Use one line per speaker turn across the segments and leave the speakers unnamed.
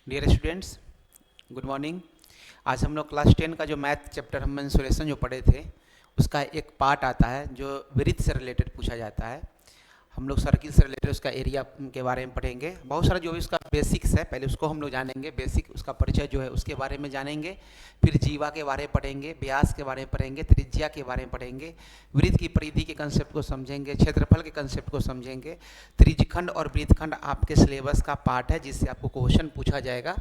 Dear students, good morning. आज हम लोग क्लास 10 का जो मैथ चैप्टर हम मेंसुरेशन जो पढ़े थे उसका एक पार्ट आता है जो वृत्त से रिलेटेड पूछा जाता है। हम लोग सर्किल से रिलेटेड उसका एरिया के बारे में पढ़ेंगे। बहुत सारा जो भी उसका बेसिक्स है पहले उसको हम लोग जानेंगे, बेसिक उसका परिचय जो है उसके बारे में जानेंगे। फिर जीवा के बारे में पढ़ेंगे, व्यास के बारे में पढ़ेंगे, त्रिज्या के बारे में पढ़ेंगे, वृत्त की परिधि के कंसेप्ट को समझेंगे, क्षेत्रफल के कंसेप्ट को समझेंगे। त्रिज्यखंड और वृत्तखंड आपके सिलेबस का पार्ट है जिससे आपको क्वेश्चन पूछा जाएगा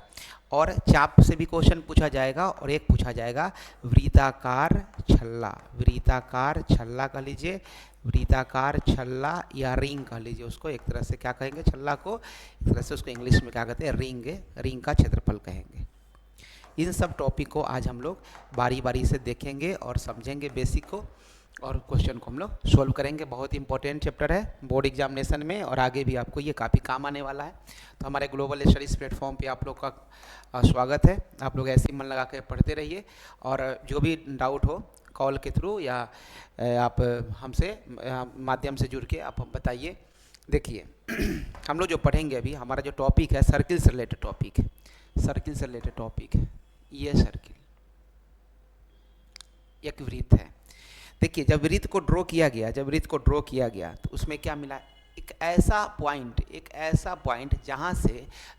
और चाप से भी क्वेश्चन पूछा जाएगा और एक पूछा जाएगा वृत्ताकार छल्ला। वृत्ताकार छल्ला कह लीजिए, वृत्ताकार छल्ला या रिंग कह लीजिए। उसको एक तरह से क्या कहेंगे, छल्ला को एक तरह से उसको इंग्लिश में क्या कहते हैं, रिंग। रिंग का क्षेत्रफल कहेंगे। इन सब टॉपिक को आज हम लोग बारी बारी से देखेंगे और समझेंगे बेसिक को, और क्वेश्चन को हम लोग सोल्व करेंगे। बहुत इंपॉर्टेंट चैप्टर है बोर्ड एग्जामिनेशन में और आगे भी आपको ये काफ़ी काम आने वाला है। तो हमारे ग्लोबल स्टडीज़ प्लेटफॉर्म पे आप लोग का स्वागत है। आप लोग ऐसे ही मन लगा के पढ़ते रहिए और जो भी डाउट हो कॉल के थ्रू या आप हमसे माध्यम से जुड़ के आप बताइए। देखिए हम लोग जो पढ़ेंगे अभी, हमारा जो टॉपिक है सर्किल से रिलेटेड टॉपिक है। सर्किल से रिलेटेड टॉपिक है ये। सर्किल एक वृत्त है। देखिए जब वृत्त को ड्रॉ किया गया, तो उसमें क्या मिला, एक ऐसा पॉइंट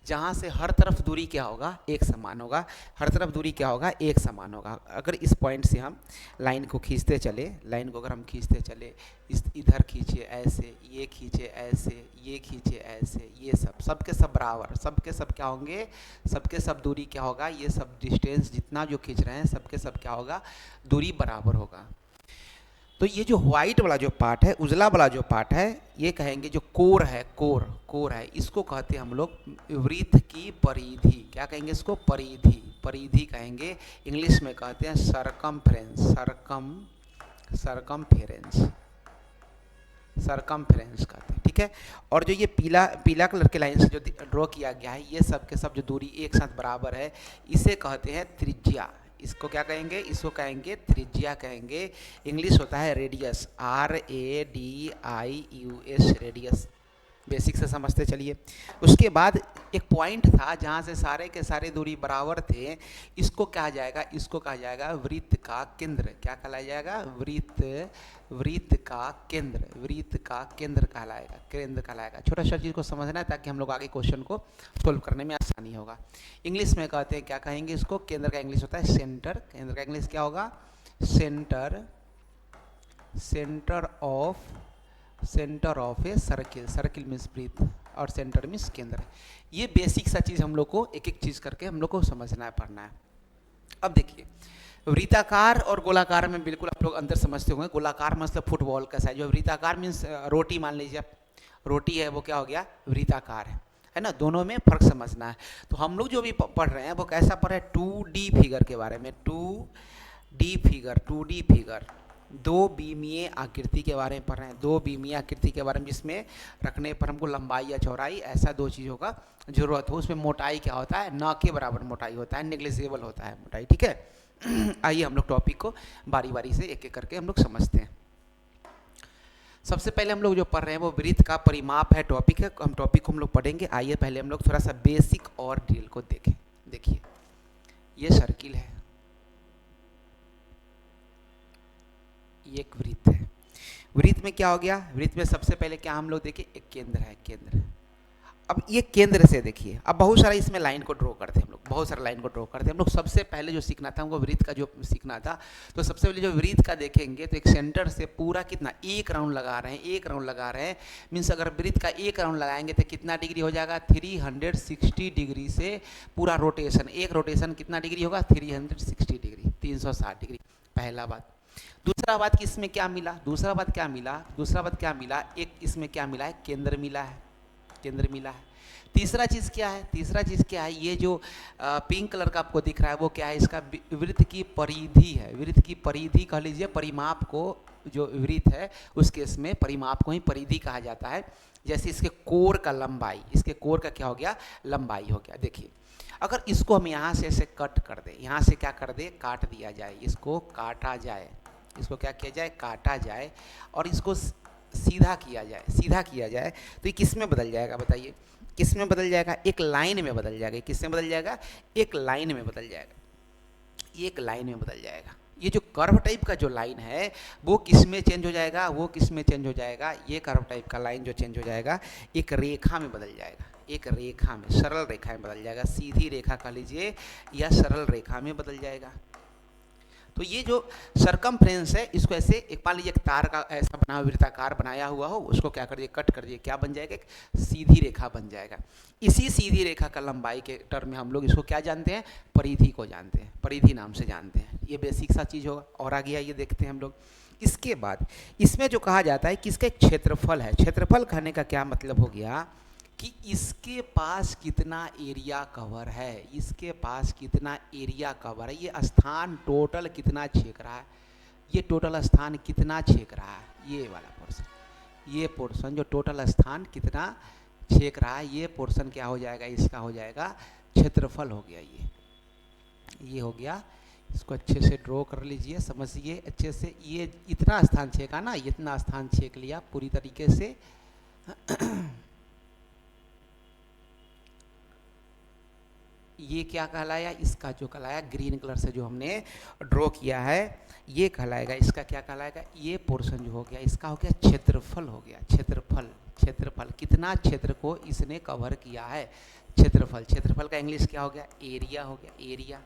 जहाँ से हर तरफ दूरी क्या होगा, एक समान होगा। हर तरफ दूरी क्या होगा, एक समान होगा। अगर इस पॉइंट से हम लाइन को खींचते चले, इस इधर खींचे ऐसे, ये खींचे ऐसे, ये खींचे ऐसे, ये सबके सब बराबर, सबके सब क्या होंगे, सबके सब दूरी क्या होगा, ये सब डिस्टेंस जितना जो खींच रहे हैं सबके सब क्या होगा, दूरी बराबर होगा। तो ये जो व्हाइट वाला जो पार्ट है, उजला वाला जो पार्ट है, ये कहेंगे जो कोर है, कोर है, इसको कहते हैं हम लोग वृत्त की परिधि। क्या कहेंगे इसको, परिधि कहेंगे। इंग्लिश में कहते हैं सरकमफेरेंस कहते हैं, ठीक है। और जो ये पीला कलर के लाइन से जो ड्रॉ किया गया है, ये सब के सब जो दूरी एक साथ बराबर है, इसे कहते हैं त्रिज्या। इसको क्या कहेंगे, इसको कहेंगे त्रिज्या कहेंगे। इंग्लिश होता है रेडियस, RADIUS, रेडियस। बेसिक से समझते चलिए। उसके बाद एक पॉइंट था जहाँ से सारे के सारे दूरी बराबर थे, इसको कहा जाएगा, वृत्त का केंद्र। क्या कहलाया जाएगा, वृत्त का केंद्र कहलाएगा। छोटा सा चीज़ को समझना है ताकि हम लोग आगे क्वेश्चन को सोल्व करने में आसानी होगा। इंग्लिश में कहते हैं, क्या कहेंगे इसको, केंद्र का इंग्लिश होता है सेंटर। केंद्र का इंग्लिश क्या होगा, centre of a circle means वृत्त और सेंटर मीन्स केंद्र। ये बेसिक सा चीज़ हम लोग को एक एक चीज़ करके हम लोग को समझना है, पढ़ना है। अब देखिए वृत्ताकार और गोलाकार में बिल्कुल आप लोग अंदर समझते होंगे। गोलाकार मतलब फुटबॉल का साइज, जो वृत्ताकार मीन्स रोटी, मान लीजिए आप रोटी है, वो क्या हो गया, वृत्ताकार है ना। दोनों में फर्क समझना है। तो हम लोग जो भी पढ़ रहे हैं वो कैसा पढ़ रहे हैं, 2D फिगर के बारे में। 2D फिगर, दो बीमीय आकृति के बारे में पढ़ रहे हैं। दो बीमीय आकृति के बारे में जिसमें रखने पर हमको लंबाई या चौड़ाई ऐसा दो चीज़ों का जरूरत हो। उसमें मोटाई क्या होता है, न के बराबर मोटाई होता है, नेग्लिजिबल होता है मोटाई, ठीक है। आइए हम लोग टॉपिक को बारी बारी से एक एक करके हम लोग समझते हैं। सबसे पहले हम लोग जो पढ़ रहे हैं वो वृत्त का परिमाप है, टॉपिक है। हम टॉपिक को हम लोग पढ़ेंगे। आइए पहले हम लोग थोड़ा सा बेसिक और डिटेल को देखें। देखिए ये सर्किल है, ये एक वृत्त है। वृत्त में क्या हो गया, वृत्त में सबसे पहले क्या हम लोग देखें, एक केंद्र है, केंद्र। अब ये केंद्र से देखिए, अब बहुत सारा इसमें लाइन को ड्रॉ करते हैं हम लोग, बहुत सारा लाइन को ड्रॉ करते हैं हम लोग। सबसे पहले जो सीखना था हमको वृत्त का जो सीखना था, तो सबसे पहले जो वृत्त का देखेंगे तो एक सेंटर से पूरा कितना, एक राउंड लगा रहे हैं। मीन्स अगर वृत्त का एक राउंड लगाएंगे तो कितना डिग्री हो जाएगा, 360 डिग्री से पूरा रोटेशन। एक रोटेशन कितना डिग्री होगा, 360 डिग्री, 360 डिग्री। पहला बात। दूसरा बात कि इसमें क्या मिला, एक इसमें क्या मिला है, केंद्र मिला है। तीसरा चीज़ क्या है, ये जो पिंक कलर का आपको दिख रहा है वो क्या है, इसका वृत्त की परिधि है। वृत्त की परिधि कह लीजिए, परिमाप को, जो वृत्त है उसके इसमें परिमाप को ही परिधि कहा जाता है। जैसे इसके कोर का लंबाई, इसके कोर का क्या हो गया, लंबाई हो गया। देखिए अगर इसको हम यहाँ से ऐसे कट कर दें, यहाँ से क्या कर दे, काट दिया जाए, इसको काटा जाए, इसको क्या किया जाए, काटा जाए, और इसको सीधा किया जाए, तो ये किस में बदल जाएगा बताइए, किस में बदल जाएगा, एक लाइन में बदल जाएगा। किस में बदल जाएगा, एक लाइन में बदल जाएगा, एक लाइन में बदल जाएगा। ये जो कर्व टाइप का जो लाइन है वो किस में चेंज हो जाएगा, वो किस में चेंज हो जाएगा, ये कर्व टाइप का लाइन जो चेंज हो जाएगा एक रेखा में बदल जाएगा, एक रेखा में, सरल रेखा में बदल जाएगा। सीधी रेखा कह लीजिए या सरल रेखा में बदल जाएगा। तो ये जो सरकमफ्रेंस है इसको ऐसे एक मान लीजिए एक तार का ऐसा बना वृत्ताकार बनाया हुआ हो, उसको क्या कर दिए, कट कर दिए, क्या बन जाएगा, एक सीधी रेखा बन जाएगा। इसी सीधी रेखा का लंबाई के टर्म में हम लोग इसको क्या जानते हैं, परिधि को जानते हैं, परिधि नाम से जानते हैं। ये बेसिक सा चीज़ होगा। और आगे आइए देखते हैं हम लोग। इसके बाद इसमें जो कहा जाता है कि इसका एक क्षेत्रफल है। क्षेत्रफल कहने का क्या मतलब हो गया कि इसके पास कितना एरिया कवर है, इसके पास कितना एरिया कवर है, ये स्थान टोटल कितना छेक रहा है, ये टोटल स्थान कितना छेक रहा है, ये वाला पोर्शन, ये पोर्शन जो टोटल स्थान कितना छेक रहा है, ये पोर्शन क्या हो जाएगा, इसका हो जाएगा क्षेत्रफल हो गया। ये हो गया। इसको अच्छे से ड्रॉ कर लीजिए, समझिए अच्छे से। ये इतना स्थान छेका ना, इतना स्थान छेक लिया पूरी तरीके से। ये क्या कहलाया, इसका जो कहलाया ग्रीन कलर से जो हमने ड्रॉ किया है ये कहलाएगा, इसका क्या कहलाएगा, ये पोर्शन जो हो गया इसका हो गया क्षेत्रफल हो गया। क्षेत्रफल, क्षेत्रफल कितना क्षेत्र को इसने कवर किया है, क्षेत्रफल। क्षेत्रफल का इंग्लिश क्या हो गया, एरिया हो गया, एरिया।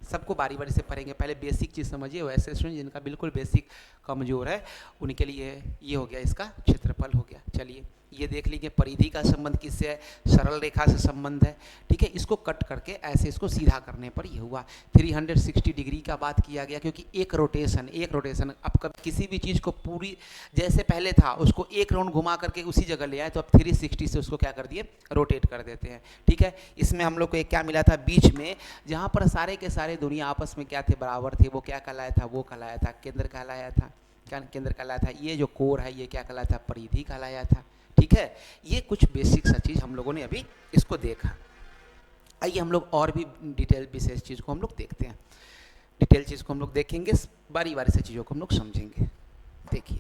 सबको बारी बारी से पढ़ेंगे, पहले बेसिक चीज़ समझिए। वैसे स्टूडेंट जिनका बिल्कुल बेसिक कमज़ोर है उनके लिए ये हो गया, इसका क्षेत्रफल हो गया। चलिए ये देख लीजिए परिधि का संबंध किससे है, सरल रेखा से संबंध है, ठीक है। इसको कट करके ऐसे इसको सीधा करने पर ये हुआ 360 डिग्री का बात किया गया, क्योंकि एक रोटेशन अब कब किसी भी चीज़ को पूरी जैसे पहले था उसको एक राउंड घुमा करके उसी जगह ले आए, तो अब 360 से उसको क्या कर दिए, रोटेट कर देते हैं, ठीक है। इसमें हम लोग को एक क्या मिला था बीच में, जहाँ पर सारे के सारे दुनिया आपस में क्या थे, बराबर थे, वो क्या कहलाया था, वो कहलाया था केंद्र कहलाया था, क्या केंद्र कहलाया था। ये जो कोर है ये क्या कहलाया था, परिधि कहलाया था, ठीक है। ये कुछ बेसिक सा चीज़ हम लोगों ने अभी इसको देखा। आइए हम लोग और भी डिटेल विशेष चीज़ को हम लोग देखते हैं, डिटेल चीज़ को हम लोग देखेंगे, बारी बारी से चीज़ों को हम लोग समझेंगे। देखिए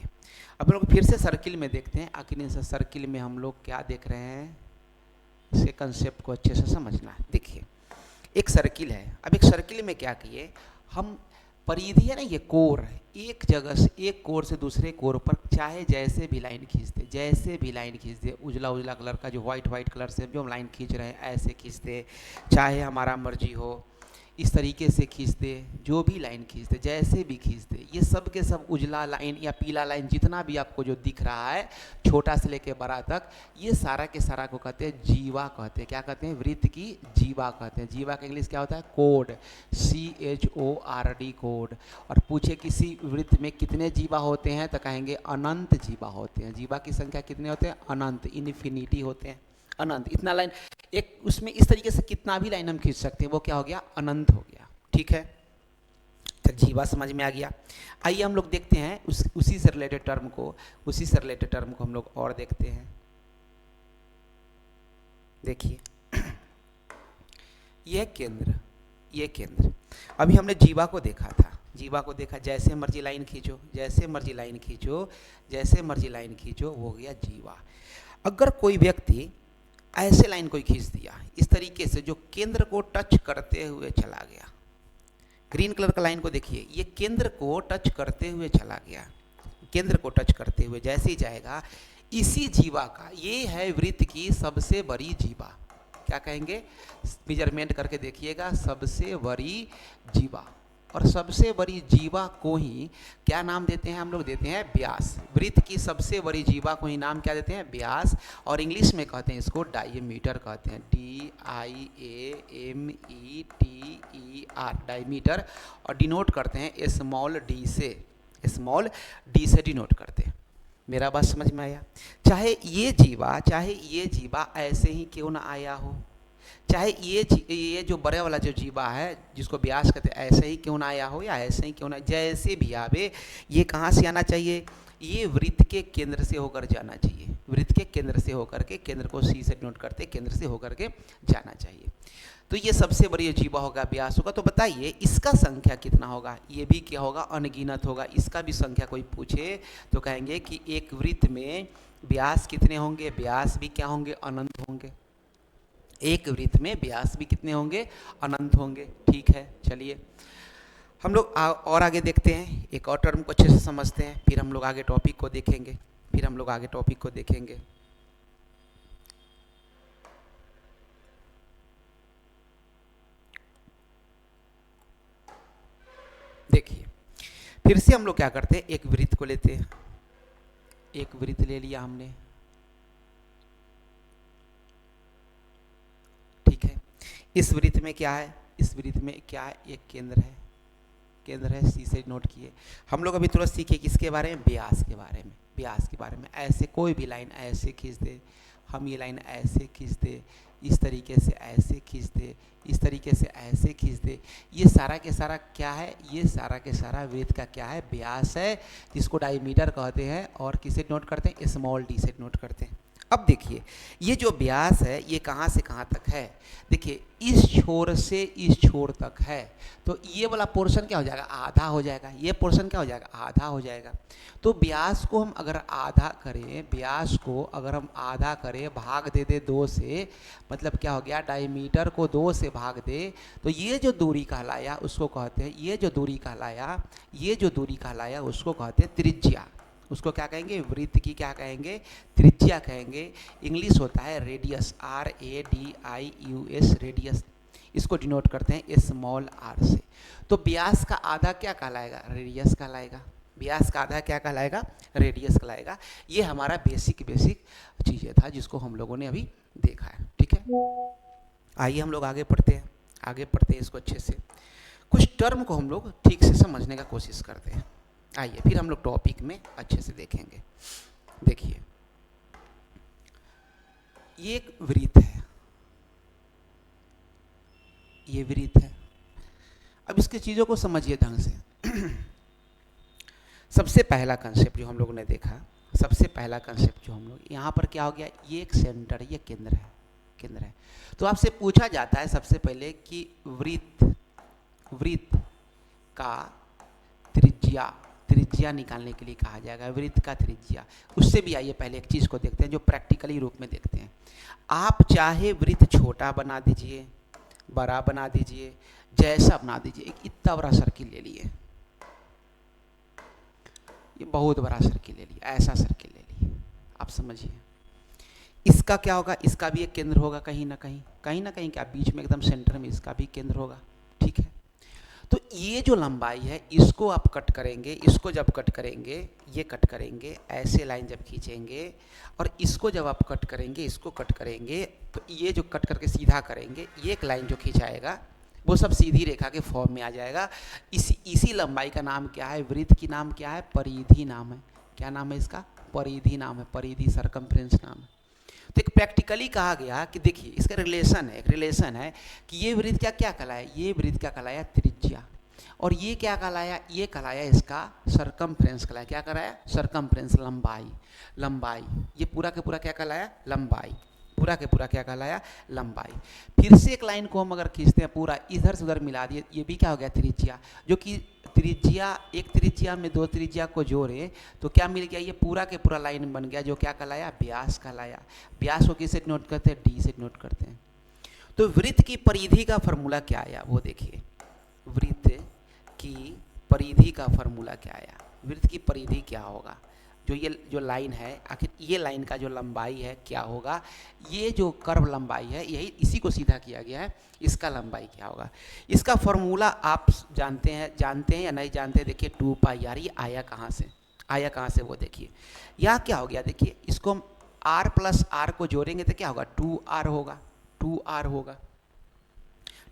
अब हम लोग फिर से सर्किल में देखते हैं। आखिर से सर्किल में हम लोग क्या देख रहे हैं, इसके कंसेप्ट को अच्छे से समझना है। देखिए एक सर्किल है, अब एक सर्किल में क्या किए हम, परिधि है ना, ये कोर है, एक जगह से एक कोर से दूसरे कोर पर चाहे जैसे भी लाइन खींच दे, जैसे भी लाइन खींच दे, उजला उजला कलर का जो वाइट कलर से जो हम लाइन खींच रहे हैं ऐसे खींच दे, चाहे हमारा मर्जी हो इस तरीके से खींच दे, जो भी लाइन खींच दे, जैसे भी खींच दे, ये सब के सब उजला लाइन या पीला लाइन जितना भी आपको जो दिख रहा है छोटा से लेके बड़ा तक, ये सारा के सारा को कहते हैं जीवा कहते हैं। क्या कहते हैं, वृत्त की जीवा कहते हैं। जीवा का इंग्लिश क्या होता है, कोड, CHORD कोड। और पूछे किसी वृत्त में कितने जीवा होते हैं तो कहेंगे अनंत जीवा होते हैं। जीवा की संख्या कितने होते हैं, अनंत, इन्फिनिटी होते हैं, अनंत। इतना लाइन एक उसमें इस तरीके से कितना भी लाइन हम खींच सकते हैं, वो क्या हो गया, अनंत हो गया, ठीक है। तो जीवा समझ में आ गया। आइए हम लोग देखते हैं उसी से रिलेटेड टर्म को हम लोग और देखते हैं। देखिए ये केंद्र, अभी हमने जीवा को देखा था, जैसे मर्जी लाइन खींचो, वो हो गया जीवा। अगर कोई व्यक्ति ऐसे लाइन कोई खींच दिया इस तरीके से जो केंद्र को टच करते हुए चला गया, ग्रीन कलर का लाइन को देखिए, ये केंद्र को टच करते हुए चला गया, केंद्र को टच करते हुए जैसे ही जाएगा, इसी जीवा का, ये है वृत्त की सबसे बड़ी जीवा। क्या कहेंगे, मेजरमेंट करके देखिएगा, सबसे बड़ी जीवा। और सबसे बड़ी जीवा को ही क्या नाम देते हैं हम लोग, देते हैं व्यास। वृत्त की सबसे बड़ी जीवा को ही नाम क्या देते हैं, व्यास। और इंग्लिश में कहते हैं इसको डायमीटर कहते हैं, DIAMETER, डायमीटर। और डिनोट करते हैं स्मॉल डी से डिनोट करते हैं। मेरा बात समझ में आया। चाहे ये जीवा ऐसे ही क्यों ना आया हो, चाहे ये जो बड़े वाला जो जीवा है जिसको व्यास कहते हैं ऐसे ही क्यों ना आया हो, या ऐसे ही क्यों ना, जैसे भी आवे, ये कहाँ से आना चाहिए, ये वृत्त के केंद्र से होकर जाना चाहिए। वृत्त के केंद्र से होकर के, केंद्र को C से नोट करते, केंद्र से होकर के जाना चाहिए। तो ये सबसे बड़ी जीवा होगा, व्यास होगा। तो बताइए इसका संख्या कितना होगा, ये भी क्या होगा, अनगिनत होगा। इसका भी संख्या कोई पूछे तो कहेंगे कि एक वृत्त में व्यास कितने होंगे, व्यास भी क्या होंगे, अनंत होंगे। एक वृत्त में व्यास भी कितने होंगे, अनंत होंगे। ठीक है, चलिए हम लोग और आगे देखते हैं, एक और टर्म को अच्छे से समझते हैं, फिर हम लोग आगे टॉपिक को देखेंगे, देखिए फिर से हम लोग क्या करते हैं, एक वृत्त को लेते हैं, एक वृत्त ले लिया हमने, ठीक है। इस वृत्त में क्या है, इस वृत्त में क्या है, एक केंद्र है, सी से नोट किए। हम लोग अभी तुरंत सीखे किसके बारे में, व्यास के बारे में, व्यास के बारे में। ऐसे कोई भी लाइन ऐसे खींच दे, हम ये लाइन ऐसे खींच दे, इस तरीके से ऐसे खींच दे, इस तरीके से ऐसे खींच दे, ये सारा के सारा क्या है, ये सारा के सारा वृत्त का क्या है, व्यास है, जिसको डायमीटर कहते हैं और किसे नोट करते हैं, स्मॉल डी से नोट करते हैं। अब देखिए ये जो व्यास है ये कहाँ से कहाँ तक है, देखिए इस छोर से इस छोर तक है, तो ये वाला पोर्शन क्या हो जाएगा, आधा हो जाएगा, ये पोर्शन क्या हो जाएगा, आधा हो जाएगा। तो व्यास को हम अगर आधा करें, व्यास को अगर हम आधा करें, भाग दे दे 2 से, मतलब क्या हो गया, डायमीटर को 2 से भाग दे, तो ये जो दूरी कहलाया उसको कहते हैं, ये जो दूरी कहलाया उसको कहते हैं त्रिज्या। उसको क्या कहेंगे, वृत्त की क्या कहेंगे, त्रिज्या कहेंगे। इंग्लिश होता है रेडियस, RADIUS, रेडियस, इसको डिनोट करते हैं स्मॉल r से। तो व्यास का आधा क्या कहलाएगा, रेडियस कहलाएगा, व्यास का आधा क्या कहलाएगा, रेडियस कहलाएगा। ये हमारा बेसिक चीज़ें था जिसको हम लोगों ने अभी देखा है, ठीक है। आइए हम लोग आगे पढ़ते हैं इसको अच्छे से, कुछ टर्म को हम लोग ठीक से समझने का कोशिश करते हैं। आइए फिर हम लोग टॉपिक में अच्छे से देखेंगे। देखिए ये एक वृत्त है, ये वृत्त है। अब इसके चीज़ों को समझिए ढंग से। सबसे पहला कंसेप्ट जो हम लोगों ने देखा, यहाँ पर क्या हो गया, ये एक सेंटर, ये केंद्र है। तो आपसे पूछा जाता है सबसे पहले कि वृत्त का त्रिज्या निकालने के लिए कहा जाएगा, वृत्त का त्रिज्या। उससे भी आइए पहले एक चीज़ को देखते हैं जो प्रैक्टिकली रूप में देखते हैं। आप चाहे वृत्त छोटा बना दीजिए, बड़ा बना दीजिए, जैसा बना दीजिए, एक इतना बड़ा सर्किल ले लिए, ये बहुत बड़ा सर्किल ले लिया, ऐसा सर्किल ले लिए, आप समझिए इसका क्या होगा, इसका भी एक केंद्र होगा कहीं ना कहीं क्या बीच में एकदम सेंटर में इसका भी केंद्र होगा, ठीक है। तो ये जो लंबाई है इसको आप कट करेंगे, इसको जब कट करेंगे, ये कट करेंगे, ऐसे लाइन जब खींचेंगे, और इसको जब आप कट करेंगे, इसको कट करेंगे, तो ये जो कट करके सीधा करेंगे, ये एक लाइन जो खींचाएगा वो सब सीधी रेखा के फॉर्म में आ जाएगा। इसी लंबाई का नाम क्या है, वृत्त की नाम क्या है, परिधि नाम है। क्या नाम है इसका, परिधि नाम है, परिधि, सरकमफ्रेंस नाम है। तो एक प्रैक्टिकली कहा गया कि देखिए इसका रिलेशन है कि ये वृत्त क्या कहलाया, ये वृत्त क्या कहलाया, त्रिज्या, और ये क्या कहलाया, ये कहलाया इसका सरकमफ्रेंस कहलाया। क्या कहलाया, सरकमफ्रेंस, लंबाई। ये पूरा के पूरा क्या कहलाया, लंबाई, पूरा के पूरा क्या कहलाया, लंबाई। फिर से एक लाइन को हम अगर खींचते हैं पूरा इधर से उधर मिला दिए, ये भी क्या हो गया, त्रिज्या। जो कि एक त्रिज्या में 2 त्रिज्या को जोड़े तो क्या मिल गया, ये पूरा के पूरा लाइन बन गया, जो क्या कहलाया, व्यास कहलाया। व्यास को किससे नोट करते हैं, डी से नोट करते हैं। तो वृत्त की परिधि का फॉर्मूला क्या आया, वो देखिए, वृत्त की परिधि का फॉर्मूला क्या आया, वृत्त की परिधि क्या होगा, जो लाइन है, आखिर ये लाइन का जो लंबाई है क्या होगा, ये जो कर्व लंबाई है, यही इसी को सीधा किया गया है, इसका लंबाई क्या होगा। इसका फॉर्मूला आप जानते हैं या नहीं जानते, देखिए 2πr। ये आया कहाँ से, वो देखिए यहाँ क्या हो गया, देखिए इसको हम r + r को जोड़ेंगे तो क्या होगा, 2r होगा, 2r होगा।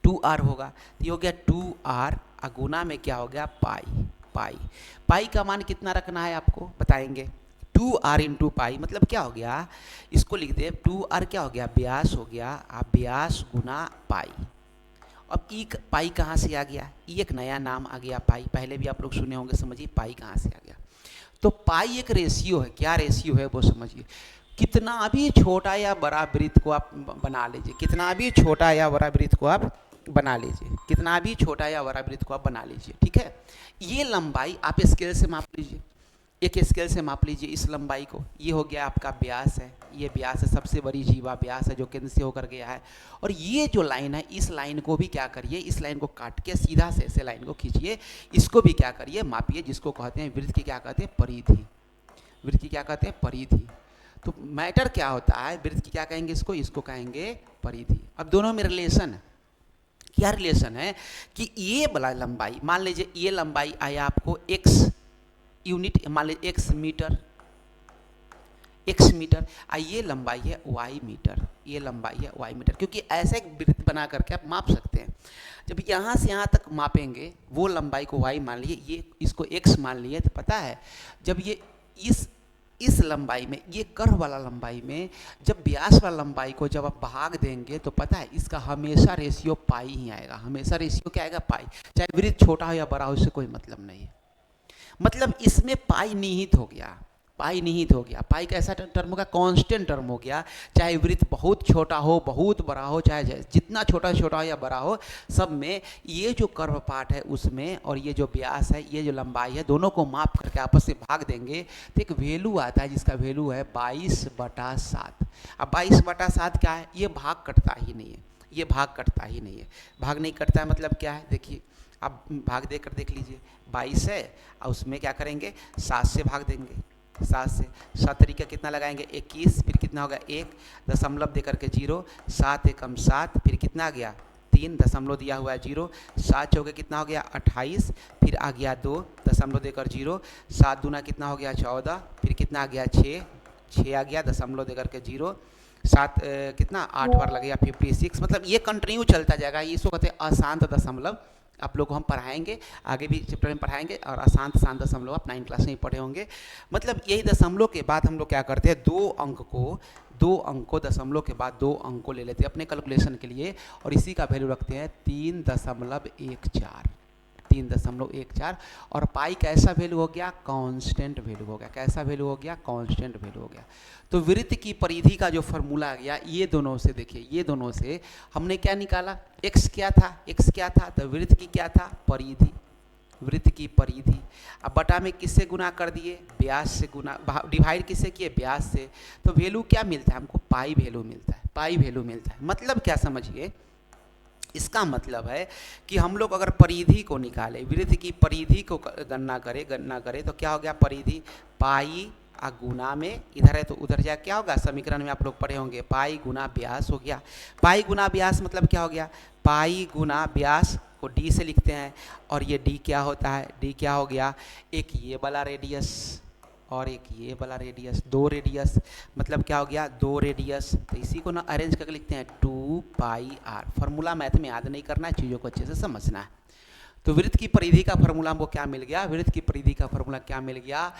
तो ये हो गया 2r, अगुना में क्या हो गया, पाई का मान कितना रखना है आपको बताएंगे, 2r × पाई, मतलब क्या हो गया, इसको लिख दे 2r क्या हो गया, व्यास हो गया, व्यास गुना पाई। अब पाई कहाँ से आ गया, ये एक नया नाम आ गया पाई, पहले भी आप लोग सुने होंगे, समझिए पाई कहाँ से आ गया। तो पाई एक रेशियो है, क्या रेशियो है वो समझिए। कितना भी छोटा या बड़ा वृत्त को आप बना लीजिए, ठीक है। ये लंबाई आप स्केल से माप लीजिए, एक स्केल से माप लीजिए इस लंबाई को। ये हो गया आपका व्यास है, ये व्यास है, सबसे बड़ी जीवा व्यास है जो केंद्र से होकर गया है। और ये जो लाइन है, इस लाइन को भी क्या करिए, इस लाइन को काट के सीधा से ऐसे लाइन को खींचिए, इसको भी क्या करिए, मापिए, जिसको कहते हैं वृत्त की क्या कहते हैं, परिधि। वृत्त की क्या कहते हैं, परिधि। तो मैटर क्या होता है, वृत्त की क्या कहेंगे, इसको कहेंगे परिधि। अब दोनों में रिलेशन है, क्या रिलेशन है कि ये वाला लंबाई, मान लीजिए ये लंबाई आई आपको x यूनिट, मान लीजिए x मीटर, ये लंबाई है y मीटर, ये लंबाई है y मीटर, क्योंकि ऐसे एक वृत्त बना करके आप माप सकते हैं। जब यहाँ से यहाँ तक मापेंगे, वो लंबाई को y मान लिए, ये इसको x मान लिए, तो पता है जब ये इस लंबाई में, ये कर्व वाला लंबाई में, जब व्यास वाला लंबाई को जब आप भाग देंगे तो पता है इसका हमेशा रेशियो पाई ही आएगा, हमेशा रेशियो क्या आएगा, पाई। चाहे वृत्त छोटा हो या बड़ा हो, इससे कोई मतलब नहीं है। मतलब इसमें पाई निहित हो गया, पाई निहित हो गया। पाई कैसा टर्म होगा, कांस्टेंट टर्म हो गया। चाहे वृत्त बहुत छोटा हो, बहुत बड़ा हो, चाहे जितना छोटा हो या बड़ा हो, सब में ये जो कर्व पार्ट है उसमें, और ये जो व्यास है, ये जो लंबाई है, दोनों को माप करके आपस में भाग देंगे तो एक वैल्यू आता है जिसका वैल्यू है 22/7। अब 22/7 क्या है, ये भाग कटता ही नहीं है, ये भाग कटता ही नहीं है। भाग नहीं कटता है मतलब क्या है, देखिए आप भाग देकर देख लीजिए, 22 है और उसमें क्या करेंगे, 7 से भाग देंगे, 7 से, 7 तरीका कितना लगाएंगे, 21, फिर कितना होगा 1 दशमलव दे करके 0, 7 एकम 7, फिर कितना आ गया 3 दशमलव दिया हुआ है 0, 7 चौके कितना हो गया 28, फिर आ गया 2 दशमलव देकर 0, 7 दूना कितना हो गया 14, फिर कितना आ गया 6 आ गया दशमलव देकर के 0, 7 कितना 8 बार लगेगा 56। मतलब ये कंटिन्यू चलता जाएगा, इसको कहते हैं अशांत दशमलव। आप लोग को हम पढ़ाएंगे, आगे भी चैप्टर में पढ़ाएंगे, और अशांत शांत दशमलव आप 9 क्लास में ही पढ़े होंगे। मतलब यही दशमलव के बाद हम लोग क्या करते हैं, दो अंक को दशमलव के बाद 2 अंक को ले लेते हैं अपने कैलकुलेशन के लिए, और इसी का वैल्यू रखते हैं 3.14। और पाई कैसा वैल्यू हो गया, कांस्टेंट वैल्यू हो गया। कैसा वैल्यू हो गया, कांस्टेंट वैल्यू हो गया। तो वृत्त की परिधि का जो फॉर्मूला आ गया, ये दोनों से देखिए, ये दोनों से हमने क्या निकाला, x क्या था, तो वृत्त की क्या था, परिधि, वृत्त की परिधि। अब बटा में किससे गुना कर दिए, व्यास से गुना, डिवाइड किससे किए, व्यास से। तो वैल्यू क्या मिलता है हमको, पाई वैल्यू मिलता है, पाई वैल्यू मिलता है। मतलब क्या समझिए, इसका मतलब है कि हम लोग अगर परिधि को निकालें, वृत्त की परिधि को गणना करें तो क्या हो गया, परिधि पाई आ गुना में, इधर है तो उधर जाए क्या होगा, समीकरण में आप लोग पढ़े होंगे, पाई गुना व्यास हो गया। पाई गुना व्यास मतलब क्या हो गया, पाई गुना व्यास को डी से लिखते हैं, और ये डी क्या होता है, डी क्या हो गया, एक ये वाला रेडियस और एक ये वाला रेडियस, 2 रेडियस, मतलब क्या हो गया 2 रेडियस। तो इसी को ना अरेंज करके लिखते हैं 2πr। फार्मूला मैथ में याद नहीं करना है, चीज़ों को अच्छे से समझना है। तो वृत्त की परिधि का फार्मूला हमको क्या मिल गया, वृत्त की परिधि का फार्मूला क्या मिल गया,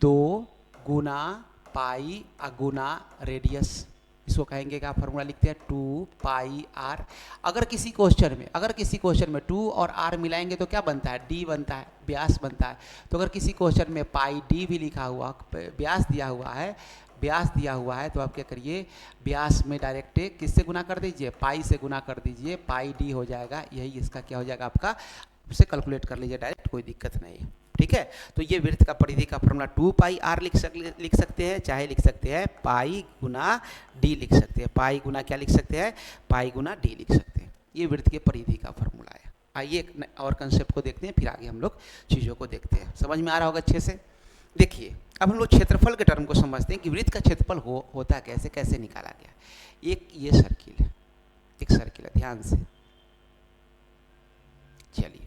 2 गुना पाई गुना रेडियस, इसको कहेंगे क्या, फार्मूला लिखते हैं 2πr। अगर किसी क्वेश्चन में 2 और r मिलाएंगे तो क्या बनता है, d बनता है, व्यास बनता है। तो अगर किसी क्वेश्चन में पाई d भी लिखा हुआ, व्यास दिया हुआ है, तो आप क्या करिए, व्यास में डायरेक्ट किससे गुना कर दीजिए, पाई से गुना कर दीजिए, पाई d हो जाएगा, यही इसका क्या हो जाएगा आपका, उसे कैलकुलेट कर लीजिए डायरेक्ट, कोई दिक्कत नहीं है। ठीक है, तो ये वृत्त का परिधि का फॉर्मूला 2πr लिख सकते हैं, चाहे लिख सकते हैं पाई गुना डी लिख सकते हैं, पाई गुना क्या लिख सकते हैं, पाई गुना डी लिख सकते हैं। ये वृत्त के परिधि का फॉर्मूला है। आइए एक और कंसेप्ट को देखते हैं, फिर आगे हम लोग चीज़ों को देखते हैं। समझ में आ रहा होगा अच्छे से। देखिए अब हम लोग क्षेत्रफल के टर्म को समझते हैं कि वृत्त का क्षेत्रफल होता कैसे, कैसे निकाला गया। एक ये सर्किल है, एक सर्किल है, ध्यान से चलिए,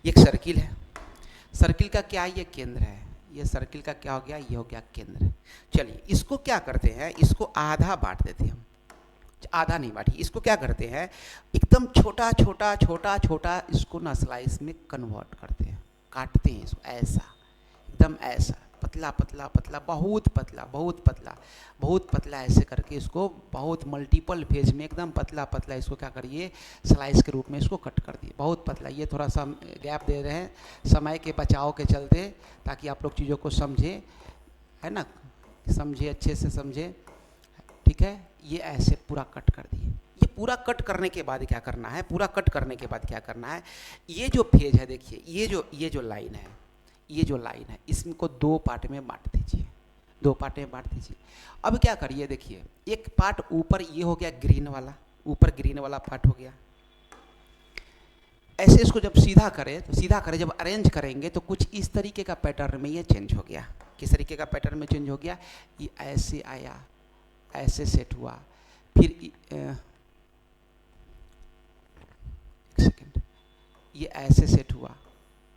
एक सर्किल है, सर्किल का क्या ये केंद्र है, ये सर्किल का क्या हो गया, ये हो गया केंद्र। चलिए इसको क्या करते हैं, इसको आधा बांट देते हैं हम, आधा नहीं बांटिए, इसको क्या करते हैं, एकदम छोटा छोटा छोटा छोटा इसको ना स्लाइस में कन्वर्ट करते हैं, काटते हैं इसको ऐसा, एकदम ऐसा पतला पतला पतला, बहुत पतला बहुत पतला बहुत पतला, ऐसे करके इसको बहुत मल्टीपल फेज में एकदम पतला पतला इसको क्या करिए, स्लाइस के रूप में इसको कट कर दिए, बहुत पतला। ये थोड़ा सा गैप दे रहे हैं समय के बचाव के चलते, ताकि आप लोग चीज़ों को समझें, है ना, समझे, अच्छे से समझे। ठीक है, ये ऐसे पूरा कट कर दिए। ये पूरा कट करने के बाद क्या करना है, पूरा कट करने के बाद क्या करना है, ये जो फेज है देखिए, ये जो लाइन है, ये जो लाइन है इसको दो पार्ट में बांट दीजिए, दो पार्ट में बांट दीजिए। अब क्या करिए, देखिए एक पार्ट ऊपर ये हो गया ग्रीन वाला, ऊपर ग्रीन वाला पार्ट हो गया। ऐसे इसको जब सीधा करें तो सीधा करें, जब अरेंज करेंगे तो कुछ इस तरीके का पैटर्न में ये चेंज हो गया। किस तरीके का पैटर्न में चेंज हो गया, ये ऐसे आया, ऐसे सेट हुआ, फिर एक सेकेंड, ये ऐसे सेट हुआ,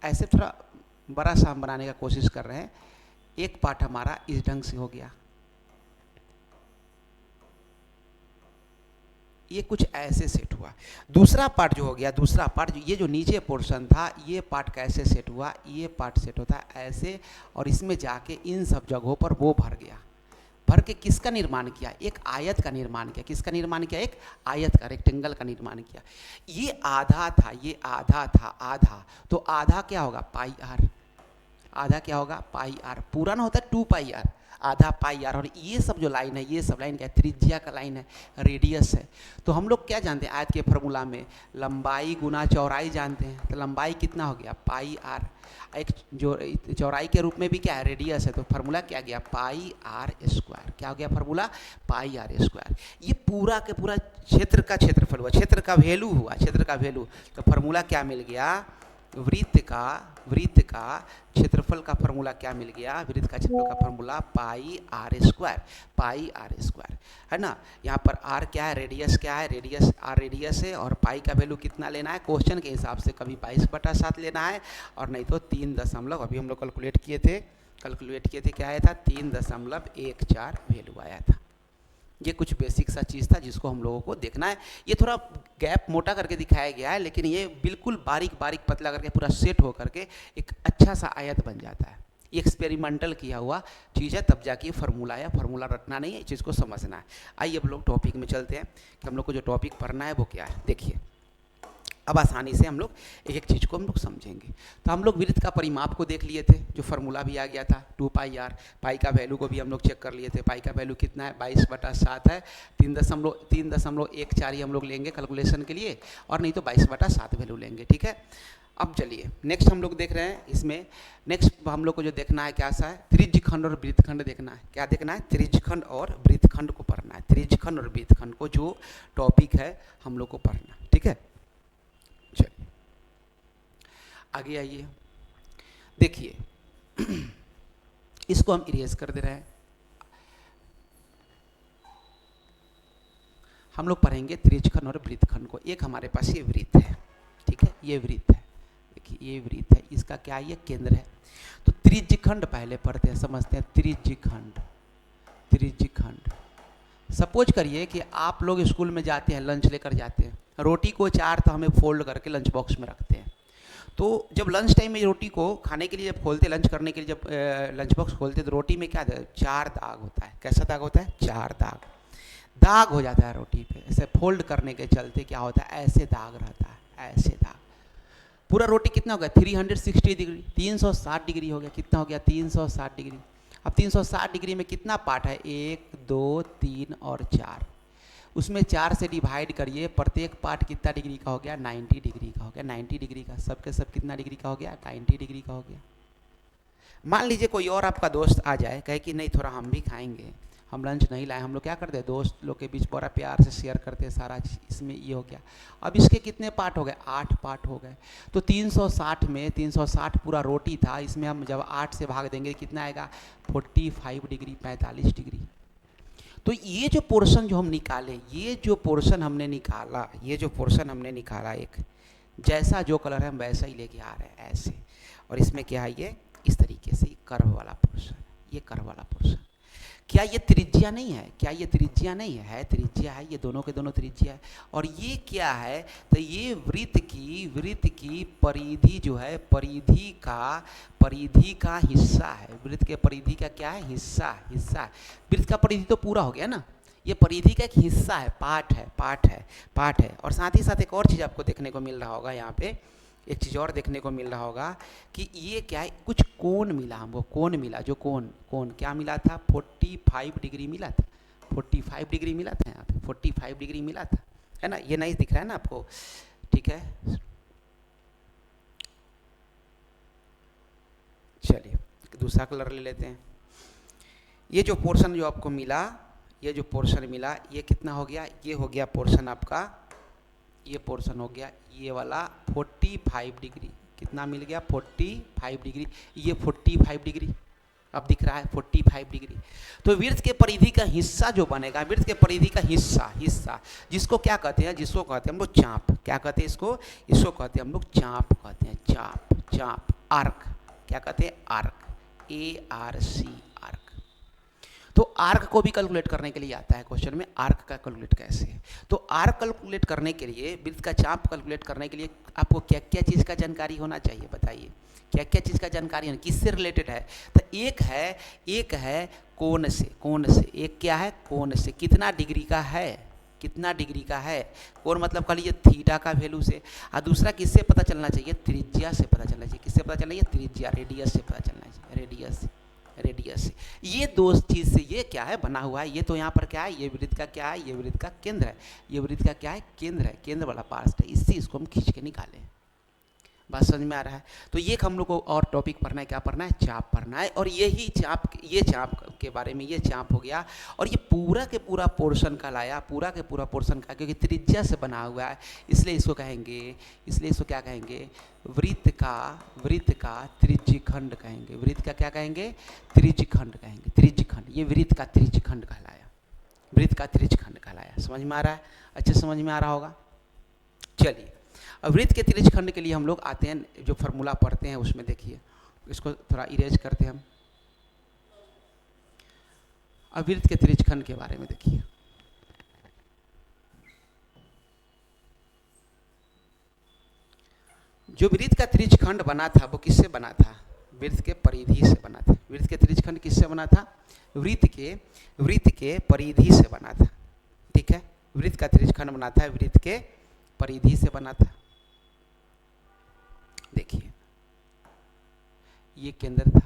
ऐसे थोड़ा बड़ा सा हम बनाने का कोशिश कर रहे हैं। एक पार्ट हमारा इस ढंग से हो गया, ये कुछ ऐसे सेट हुआ। दूसरा पार्ट जो हो गया, दूसरा पार्ट ये जो नीचे पोर्शन था, ये पार्ट कैसे सेट हुआ, ये पार्ट सेट होता है ऐसे, और इसमें जाके इन सब जगहों पर वो भर गया। भर के किसका निर्माण किया, एक आयत का निर्माण किया। किसका निर्माण किया, एक आयत का, रेक्टेंगल का निर्माण किया। ये आधा था, ये आधा था, आधा, तो आधा क्या होगा, पाई आर। आधा क्या होगा, पाई आर। पूरा ना होता है 2 पाई आर, आधा पाई आर। और ये सब जो लाइन है, ये सब लाइन क्या है, त्रिज्या का लाइन है, रेडियस है। तो हम लोग क्या जानते हैं आयत के फार्मूला में, लंबाई गुना चौड़ाई जानते हैं। तो लंबाई कितना हो गया, पाई आर। एक जो चौड़ाई के रूप में भी क्या है, रेडियस है। तो फार्मूला क्या गया, पाई आर स्क्वायर। क्या हो गया फार्मूला, पाई आर स्क्वायर। ये पूरा के पूरा क्षेत्र का क्षेत्रफल हुआ, क्षेत्र का वैल्यू हुआ, क्षेत्र का वैल्यू। तो फार्मूला क्या मिल गया, वृत्त का क्षेत्रफल का फार्मूला क्या मिल गया, वृत्त का क्षेत्रफल का formula pi R square, pi R square, है ना। यहाँ पर आर क्या है, रेडियस क्या है, रेडियस आर रेडियस है, और पाई का वैल्यू कितना लेना है, क्वेश्चन के हिसाब से कभी 22/7 लेना है, और नहीं तो 3 अभी हम लोग कैलकुलेट किए थे, क्या आया था, 3.14 वैल्यू आया था। ये कुछ बेसिक सा चीज़ था जिसको हम लोगों को देखना है। ये थोड़ा गैप मोटा करके दिखाया गया है, लेकिन ये बिल्कुल बारीक बारीक पतला करके पूरा सेट हो करके एक अच्छा सा आयत बन जाता है। ये एक्सपेरिमेंटल किया हुआ चीज़ है, तब जाके फार्मूला है, फार्मूला रटना नहीं है, इस चीज़ को समझना है। आइए अब लोग टॉपिक में चलते हैं कि हम लोग को जो टॉपिक पढ़ना है वो क्या है। देखिए अब आसानी से हम लोग एक एक चीज़ को हम लोग समझेंगे। तो हम लोग वृत्त का परिमाप को देख लिए थे, जो फार्मूला भी आ गया था 2 पाई आर। पाई का वैल्यू को भी हम लोग चेक कर लिए थे, पाई का वैल्यू कितना है, 22/7 है। 3.14 ही हम लोग लेंगे कैलकुलेशन के लिए, और नहीं तो 22/7 वैल्यू लेंगे, ठीक है। अब चलिए नेक्स्ट हम लोग देख रहे हैं, इसमें नेक्स्ट हम लोग को जो देखना है क्या सा है, त्रिज्यखंड और वृत्तखंड देखना है। क्या देखना है, त्रिज्यखंड और वृत्तखंड को पढ़ना है। त्रिज्यखंड और वृत्तखंड को जो टॉपिक है हम लोग को पढ़ना, ठीक है। चलिए आगे आइए, देखिए इसको हम इरेज कर दे रहे हैं। हम लोग पढ़ेंगे त्रिज्यखंड और वृत्तखंड को। एक हमारे पास ये वृत्त है, ठीक है, ये वृत्त है, देखिए ये वृत्त है, इसका क्या ये केंद्र है। तो त्रिज्यखंड पहले पढ़ते हैं, समझते हैं त्रिज्यखंड। त्रिज्यखंड सपोज करिए कि आप लोग स्कूल में जाते हैं, लंच लेकर जाते हैं, रोटी को 4 तो हमें फोल्ड करके लंच बॉक्स में रखते हैं। तो जब लंच टाइम में रोटी को खाने के लिए जब खोलते, लंच करने के लिए जब लंच बॉक्स खोलते, तो रोटी में क्या 4 दाग होता है। कैसा दाग होता है, 4 दाग हो जाता है रोटी पे। ऐसे फोल्ड करने के चलते क्या होता है, ऐसे दाग रहता है, ऐसे दाग। पूरा रोटी कितना हो गया, 360 डिग्री, 360 डिग्री हो गया। कितना हो गया, 360 डिग्री। अब 360 डिग्री में कितना पार्ट है, 1 2 3 और 4। उसमें 4 से डिवाइड करिए, प्रत्येक पार्ट कितना डिग्री का हो गया, 90 डिग्री का हो गया। 90 डिग्री का, सब के सब कितना डिग्री का हो गया, 90 डिग्री का हो गया। मान लीजिए कोई और आपका दोस्त आ जाए, कहे कि नहीं थोड़ा हम भी खाएंगे, हम लंच नहीं लाए। हम लोग क्या करते हैं, दोस्त लोग के बीच बड़ा प्यार से शेयर करते हैं सारा चीज़। इसमें ये हो गया। अब इसके कितने पार्ट हो गए, 8 पार्ट हो गए। तो 360 में 360 पूरा रोटी था, इसमें हम जब 8 से भाग देंगे कितना आएगा, 45 डिग्री, 45 डिग्री। तो ये जो पोर्शन जो हम निकाले, ये जो पोर्शन हमने निकाला, ये जो पोर्शन हमने निकाला, एक जैसा जो कलर है हम वैसा ही लेके आ रहे हैं ऐसे। और इसमें क्या है, ये इस तरीके से कर्व वाला पोर्शन, ये कर्व वाला पोर्शन। क्या ये त्रिज्या नहीं है, क्या ये त्रिज्या नहीं है, त्रिज्या है, ये दोनों के दोनों त्रिज्या है। और ये क्या है, तो ये वृत्त की परिधि जो है, परिधि का हिस्सा है। वृत्त के परिधि का क्या है, हिस्सा है। वृत्त का परिधि तो पूरा हो गया ना, ये परिधि का एक हिस्सा है, पार्ट है। और साथ ही साथ एक और चीज़ आपको देखने को मिल रहा होगा, यहाँ पे एक चीज़ और देखने को मिल रहा होगा कि ये क्या है, कुछ कोण मिला हमको, कोण मिला। जो कोण क्या मिला था, 45 डिग्री मिला था, 45 डिग्री मिला था, यहाँ पे 45 डिग्री मिला था, है ना। ये नहीं दिख रहा है ना आपको, ठीक है। चलिए दूसरा कलर ले लेते हैं। ये जो पोर्शन जो आपको मिला, ये जो पोर्शन मिला, ये कितना हो गया, ये हो गया पोर्शन आपका, ये पोर्शन हो गया ये वाला 45 डिग्री। कितना मिल गया, 45 डिग्री। ये 45 डिग्री अब दिख रहा है 45 डिग्री। तो वृत्त के परिधि का हिस्सा जो बनेगा, वृत्त के परिधि का हिस्सा जिसको क्या कहते हैं, जिसको कहते हैं हम लोग चाप। क्या कहते हैं इसको, इसको कहते हैं हम लोग चाप कहते हैं, चाप आर्क। क्या कहते हैं, आर्क, ARC आर्क। तो आर्क को भी कैलकुलेट करने के लिए आता है क्वेश्चन में, आर्क का कैलकुलेट कैसे है। तो आर्क कैलकुलेट करने के लिए, वृत्त का चाप कैलकुलेट करने के लिए आपको क्या क्या चीज़ का जानकारी होना चाहिए, बताइए क्या क्या चीज़ का जानकारी है, किससे रिलेटेड है। तो एक है कोण से, एक क्या है, कोण से कितना डिग्री का है, कितना डिग्री का है। कोण मतलब कह लीजिए थीटा का वैल्यू से। और दूसरा किससे पता चलना चाहिए, त्रिज्या से पता चलना चाहिए। किससे पता चलना चाहिए, त्रिज्या, रेडियस से पता चलना चाहिए, रेडियस से। ये दो चीज़ से ये क्या है बना हुआ है। ये तो यहाँ पर क्या है, ये वृत्त का क्या है, ये वृत्त का केंद्र है। ये वृत्त का क्या है, केंद्र है, केंद्र वाला पार्ट है। इससे इसको हम खींच के निकालें। बात समझ में आ रहा है। तो ये हम लोग को और टॉपिक पढ़ना है, क्या पढ़ना है, चाप पढ़ना है। और यही चाप, ये चाप के बारे में, ये चाप हो गया। और ये पूरा के पूरा पोर्शन का लाया, पूरा के पूरा पोर्शन का, क्योंकि त्रिज्या से बना हुआ है, इसलिए इसको कहेंगे, इसलिए इसको क्या कहेंगे, वृत्त का त्रिज्यखंड कहेंगे। वृत्त का क्या कहेंगे, त्रिज्यखंड कहेंगे, त्रिज्यखंड। ये वृत्त का त्रिज्यखंड कहलाया, वृत्त का त्रिज्यखंड कहलाया। समझ में आ रहा है, अच्छे समझ में आ रहा होगा। चलिए अब वृत्त के त्रिज्यखंड के लिए हम लोग आते हैं, जो फार्मूला पढ़ते हैं उसमें देखिए, इसको थोड़ा इरेज करते हैं हम। अब वृत्त के त्रिज्यखंड के बारे में देखिए, जो वृत्त का त्रिज्यखंड बना था वो किससे बना था, वृत्त के परिधि से बना था। वृत्त के त्रिज्यखंड किससे बना था, वृत्त के परिधि से बना था। ठीक है, वृत्त का त्रिज्यखंड बना था, वृत्त के परिधि से बना था। देखिए ये केंद्र था,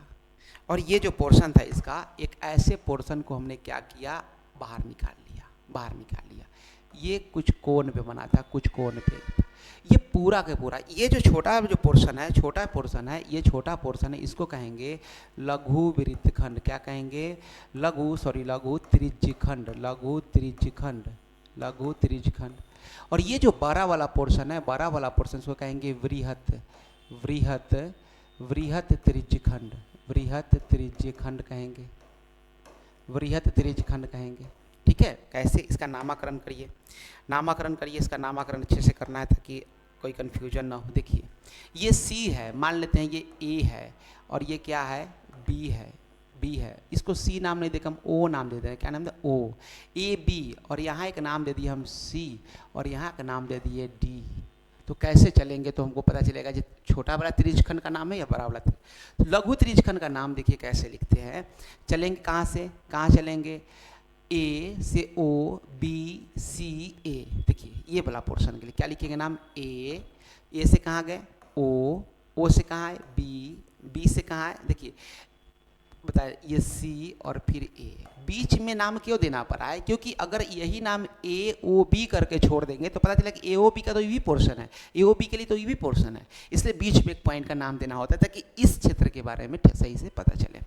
और ये जो पोर्शन था इसका, एक ऐसे पोर्शन को हमने क्या किया, बाहर निकाल लिया। ये कुछ कोण पे बना था, कुछ कोण पे। ये पूरा के पूरा, ये जो छोटा पोर्शन है, ये छोटा पोर्शन है, इसको कहेंगे लघु वृत्तखंड। क्या कहेंगे, लघु त्रिज्यखंड। और ये जो बड़ा वाला पोर्शन है, इसको कहेंगे वृहत त्रिज्यखंड कहेंगे। ठीक है, कैसे, इसका नामकरण करिए, इसका नामकरण अच्छे से करना है ताकि कोई कन्फ्यूजन ना हो। देखिए ये C है, मान लेते हैं ये A है, और ये क्या है, B है। इसको C नाम नहीं देकर हम O नाम दे दें। क्या नाम दे, O, AB, और यहाँ एक नाम दे दिए हम C, और यहाँ का नाम दे दिए D। तो कैसे चलेंगे, तो हमको पता चलेगा जो छोटा वाला त्रिज्यखंड का नाम है या बड़ा वाला। तो लघु त्रिज्यखंड का नाम देखिए कैसे लिखते हैं। चलेंगे कहाँ से, कहाँ चलेंगे, A से O, B, C, A। देखिए ये वाला पोर्शन के लिए क्या लिखेंगे नाम, A से कहाँ गए, O से कहाँ है, B से कहाँ है, देखिए बताए ये C और फिर A। बीच में नाम क्यों देना पड़ा है, क्योंकि अगर यही नाम AOB करके छोड़ देंगे तो पता चला कि AOB का तो ये पोर्शन है, AOB के लिए तो ये भी पोर्शन है, इसलिए बीच में एक पॉइंट का नाम देना होता है ताकि इस क्षेत्र के बारे में सही से पता चले।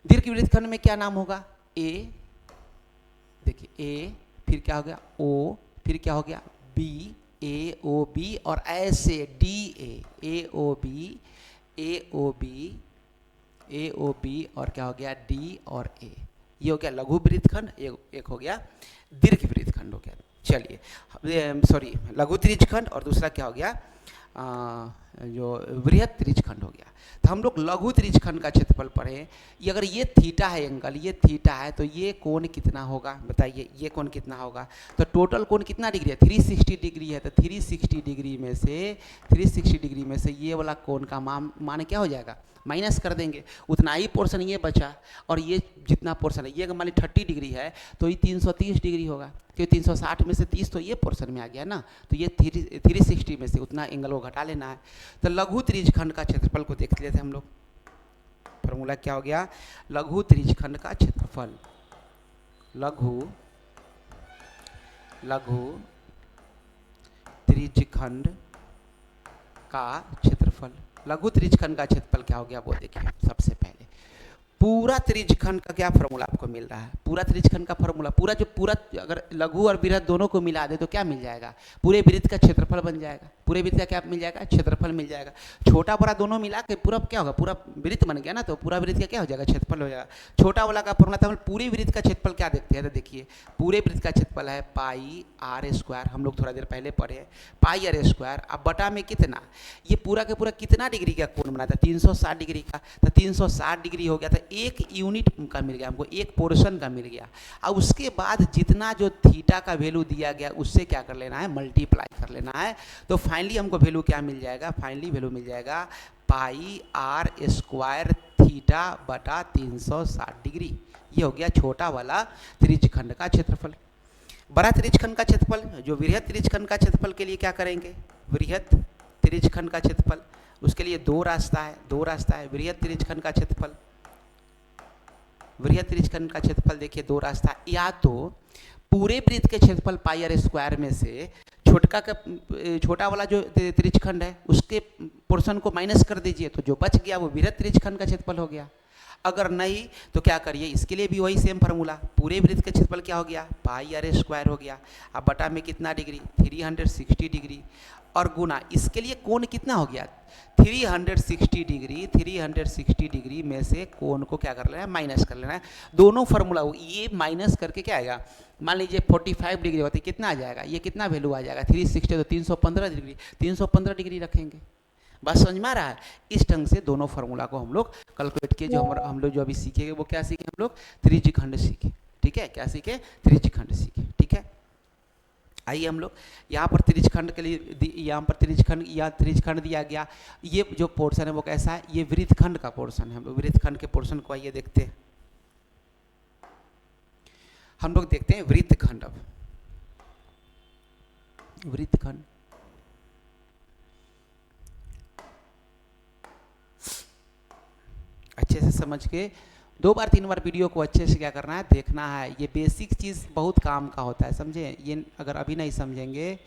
दीर्घ वृत्तखंड में क्या नाम होगा, A, देखिए A, फिर क्या हो गया O, फिर क्या हो गया B, AOB, और ऐसे DA, AOB, और क्या हो गया D और A। ये हो गया लघु वृत्तखंड, एक हो गया दीर्घ वृत्तखंड हो गया। चलिए सॉरी, लघु त्रिज्यखंड, और दूसरा क्या हो गया, जो वृहत त्रिज्यखंड हो गया। तो हम लोग लघु त्रिज्यखंड का क्षेत्रफल पढ़े। ये अगर ये थीटा है एंगल, ये थीटा है, तो ये कोण कितना होगा, बताइए ये कोण कितना होगा। तो टोटल कोण कितना डिग्री है, 360 डिग्री है। तो 360 डिग्री में से ये वाला कोण का मान क्या हो जाएगा, माइनस कर देंगे, उतना ही पोर्शन ये बचा। और ये जितना पोर्शन है, ये अगर मान ली 30 डिग्री है तो ये 330 डिग्री होगा, क्योंकि 360 में से 30 तो ये पोर्शन में आ गया ना। तो ये 360 में से उतना एंगल को घटा लेना है। तो लघु त्रिज्यखंड का क्षेत्रफल को देख लेते हैं हम लोग। फॉर्मूला क्या हो गया, लघु त्रिज्यखंड का क्षेत्रफल, लघु त्रिज्यखंड का क्षेत्रफल। लघु त्रिज्यखंड का क्षेत्रफल क्या हो गया वो देखिए। सबसे पहले पूरा त्रिज्यखंड का क्या फॉर्मूला आपको मिल रहा है, पूरा त्रिज्यखंड का फॉर्मूला, पूरा जो पूरा अगर लघु और बृहद दोनों को मिला दे तो क्या मिल जाएगा, पूरे वृत्त का क्षेत्रफल बन जाएगा। पूरे वृत्त का क्या मिल जाएगा, क्षेत्रफल मिल जाएगा। छोटा बड़ा दोनों मिला के पूरा क्या होगा, पूरा वृत्त बन गया ना, तो पूरा वृत्त का क्या हो जाएगा, क्षेत्रफल हो जाएगा। छोटा वाला का फॉर्मूला था, हम पूरे वृत्त का क्षेत्रफल क्या देखते हैं, तो देखिए पूरे वृत्त का क्षेत्रफल है पाई आर स्क्वायर, हम लोग थोड़ा देर पहले पढ़े हैं, पाई आर स्क्वायर। अब बटा में कितना, ये पूरा के पूरा कितना डिग्री का कोण बना था, 360 डिग्री का, तो 360 डिग्री हो गया था, एक यूनिट का मिल गया हमको, एक पोर्शन का मिल गया। अब उसके बाद जितना जो थीटा का वैल्यू दिया गया उससे क्या कर लेना है, मल्टीप्लाई कर लेना है। तो फाइनली हमको वैल्यू क्या मिल जाएगा, फाइनली वैल्यू मिल जाएगा पाई आर स्क्वायर थीटा बटा 360 डिग्री। ये हो गया छोटा वाला त्रिज्यखंड का क्षेत्रफल। बड़ा त्रिज्यखंड का क्षेत्रफल, जो वृहद त्रिज्यखंड का क्षेत्रफल के लिए क्या करेंगे, वृहद त्रिज्यखंड का क्षेत्रफल, उसके लिए दो रास्ता है। वृहद त्रिज्यखंड का क्षेत्रफल, वृहद त्रिज्यखंड का क्षेत्रफल देखिए दो रास्ता, या तो पूरे वृत्त के क्षेत्रफल पाई आर स्क्वायर में से छोटा वाला जो त्रिज्यखंड है उसके पोर्शन को माइनस कर दीजिए, तो जो बच गया वो वृहद त्रिज्यखंड का क्षेत्रफल हो गया। अगर नहीं तो क्या करिए, इसके लिए भी वही सेम फार्मूला, पूरे वृत्त के क्षेत्रफल क्या हो गया, पाई आर स्क्वायर हो गया। अब बटा में कितना डिग्री, 360 डिग्री, और गुना इसके लिए कोण कितना हो गया, 360 डिग्री। 360 डिग्री में से कोण को क्या कर लेना है, माइनस कर लेना है। दोनों फार्मूला ये माइनस करके क्या आएगा, मान लीजिए 45 डिग्री होती कितना आ जाएगा, ये कितना वैल्यू आ जाएगा, 360 तो 315 डिग्री, 315 डिग्री रखेंगे। बस समझ में आ रहा है। इस ढंग से दोनों फार्मूला को हम लोग कैलकुलेट किए। जो हम लोग जो अभी सीखेंगे वो क्या सीखे, हम लोग त्रिज्यखंड सीखे। ठीक है, क्या सीखे, त्रिज्यखंड सीखे। ठीक है, आइए हम लोग यहाँ पर त्रिज्यखंड के लिए, यहाँ पर त्रिज्यखंड दिया गया। ये जो पोर्शन है वो कैसा है, ये वृत्तखंड का पोर्शन है। हम लोग वृत्तखंड के पोर्शन को आइए देखते हैं। हम लोग देखते हैं वृत्तखंड। अब वृत्तखंड अच्छे से समझ के 2 बार 3 बार वीडियो को अच्छे से क्या करना है, देखना है। ये बेसिक चीज़ बहुत काम का होता है, समझे। ये अगर अभी नहीं समझेंगे,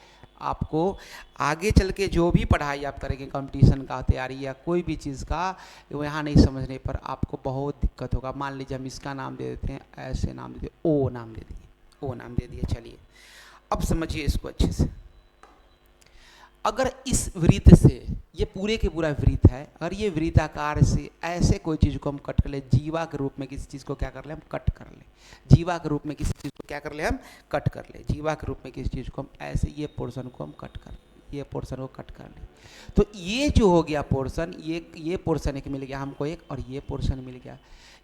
आपको आगे चल के जो भी पढ़ाई आप करेंगे, कंपटीशन का तैयारी या कोई भी चीज़ का, यहाँ नहीं समझने पर आपको बहुत दिक्कत होगा। मान लीजिए हम इसका नाम दे देते हैं, ऐसे नाम दे दिए, ओ नाम दे दिए, ओ नाम दे दिए। चलिए अब समझिए इसको अच्छे से। अगर इस वृत्त से, ये पूरे के पूरा वृत्त है, अगर ये वृत्ताकार से ऐसे कोई चीज़ को हम कट कर ले, जीवा के रूप में किसी चीज़ को क्या कर ले, हम कट कर ले, जीवा के रूप में किसी चीज़ को क्या कर ले, हम कट कर ले, जीवा के रूप में किसी चीज़ को हम ऐसे, ये पोर्शन को हम कट कर ले, ये पोर्शन को कट कर ले, तो ये जो हो गया पोर्शन, ये पोर्शन एक मिल गया हमको एक, और ये पोर्शन मिल गया।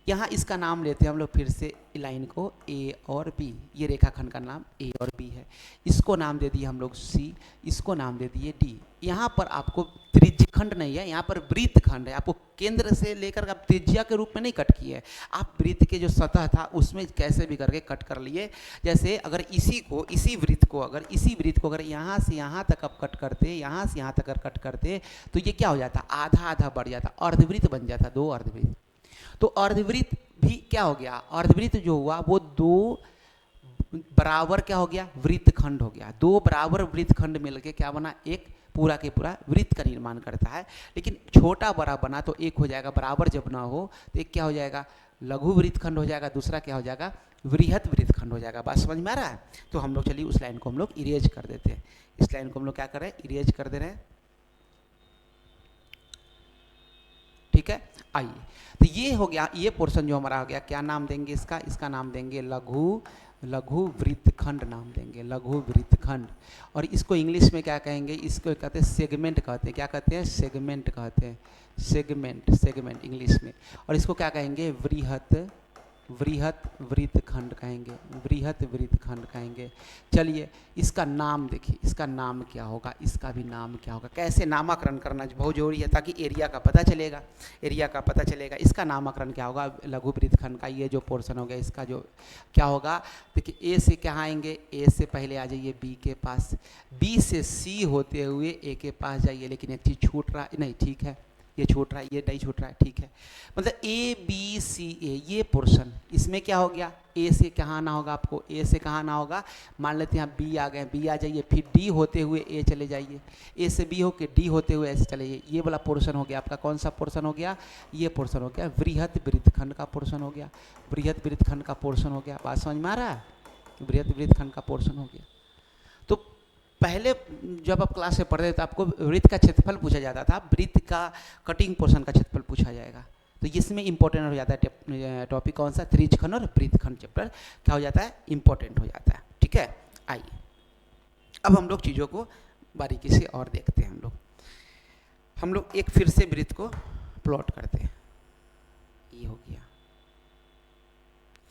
यहाँ इसका नाम लेते हैं हम लोग फिर से लाइन को ए और बी, ये रेखाखंड का नाम ए और बी है। इसको नाम दे दिए हम लोग सी, इसको नाम दे दिए डी। यहाँ पर आपको त्रिज्यखंड नहीं है, यहाँ पर वृत्तखंड है। आपको केंद्र से लेकर आप त्रिज्या के रूप में नहीं कट किए, आप वृत्त के जो सतह था उसमें कैसे भी करके कट कर लिए। जैसे अगर इसी वृत्त को अगर यहाँ से यहाँ तक आप कट करते, यहाँ से यहाँ तक अगर कट करते, तो ये क्या हो जाता, आधा आधा बढ़ जाता, अर्धवृत्त बन जाता, 2 अर्धवृत्त। तो अर्धवृत्त भी क्या हो गया, अर्धवृत्त जो हुआ वो 2 बराबर क्या हो गया, वृत्तखंड हो गया। 2 बराबर वृत्तखंड मिलके क्या बना, एक पूरा के पूरा वृत्त का निर्माण करता है। लेकिन छोटा बड़ा बना तो एक हो जाएगा, बराबर जब ना हो तो एक क्या हो जाएगा, लघु वृत्तखंड हो जाएगा, दूसरा क्या हो जाएगा, वृहद वृत्तखंड हो जाएगा। बात समझ में आ रहा है। तो हम लोग चलिए उस लाइन को हम लोग इरेज कर देते हैं। इस लाइन को हम लोग क्या कर रहे हैं, इरेज कर दे रहे हैं। ठीक है, आइए, तो ये हो गया, ये पोर्शन जो हमारा हो गया, क्या नाम देंगे इसका नाम देंगे लघु वृत्तखंड नाम देंगे, लघु वृत्तखंड। और इसको इंग्लिश में क्या कहेंगे, इसको कहते हैं सेगमेंट कहते हैं। क्या कहते हैं, सेगमेंट कहते हैं, सेगमेंट इंग्लिश में। और इसको क्या कहेंगे, वृहत वृत्तखंड कहेंगे, वृहत वृत्तखंड कहेंगे। चलिए इसका नाम देखिए, इसका नाम क्या होगा, इसका भी नाम क्या होगा, कैसे नामकरण करना बहुत जरूरी है, ताकि एरिया का पता चलेगा। इसका नामकरण क्या होगा, लघु वृत्तखंड का ये जो पोर्शन हो गया, इसका जो क्या होगा, देखिए ए से क्या आएंगे, ए से पहले आ जाइए बी के पास, बी से सी होते हुए ए के पास जाइए। लेकिन एक चीज़ छूट रहा नहीं, ठीक है, ये छूट रहा है, ये नहीं छूट रहा है, ठीक है। मतलब ए बी सी ए ये पोर्शन, इसमें क्या हो गया, ए से कहाँ आना होगा आपको, ए से कहाँ आना होगा, मान लेते हैं यहाँ बी आ गए, बी आ जाइए, फिर डी होते हुए ए चले जाइए, ए से बी होके डी होते हुए ऐसे चले जाइए। ये वाला पोर्शन हो गया आपका, कौन सा पोर्शन हो गया, ये पोर्शन हो गया वृहत वृत्तखंड का पोर्शन हो गया, वृहत वृत्तखंड का पोर्शन हो गया। बात समझ में आ रहा है, वृहत वृत्तखंड का पोर्शन हो गया। तो पहले जब आप क्लास में पढ़ते थे तो आपको वृत्त का क्षेत्रफल पूछा जाता था, वृत्त का कटिंग पोर्शन का क्षेत्रफल पूछा जाएगा। तो इसमें इंपॉर्टेंट हो जाता है टॉपिक कौन सा, त्रिज्यखंड और वृत्तखंड चैप्टर क्या हो जाता है, इंपॉर्टेंट हो जाता है, ठीक है। आइए अब हम लोग चीज़ों को बारीकी से और देखते हैं। हम लोग एक फिर से वृत्त को प्लॉट करते हैं। ये हो गया,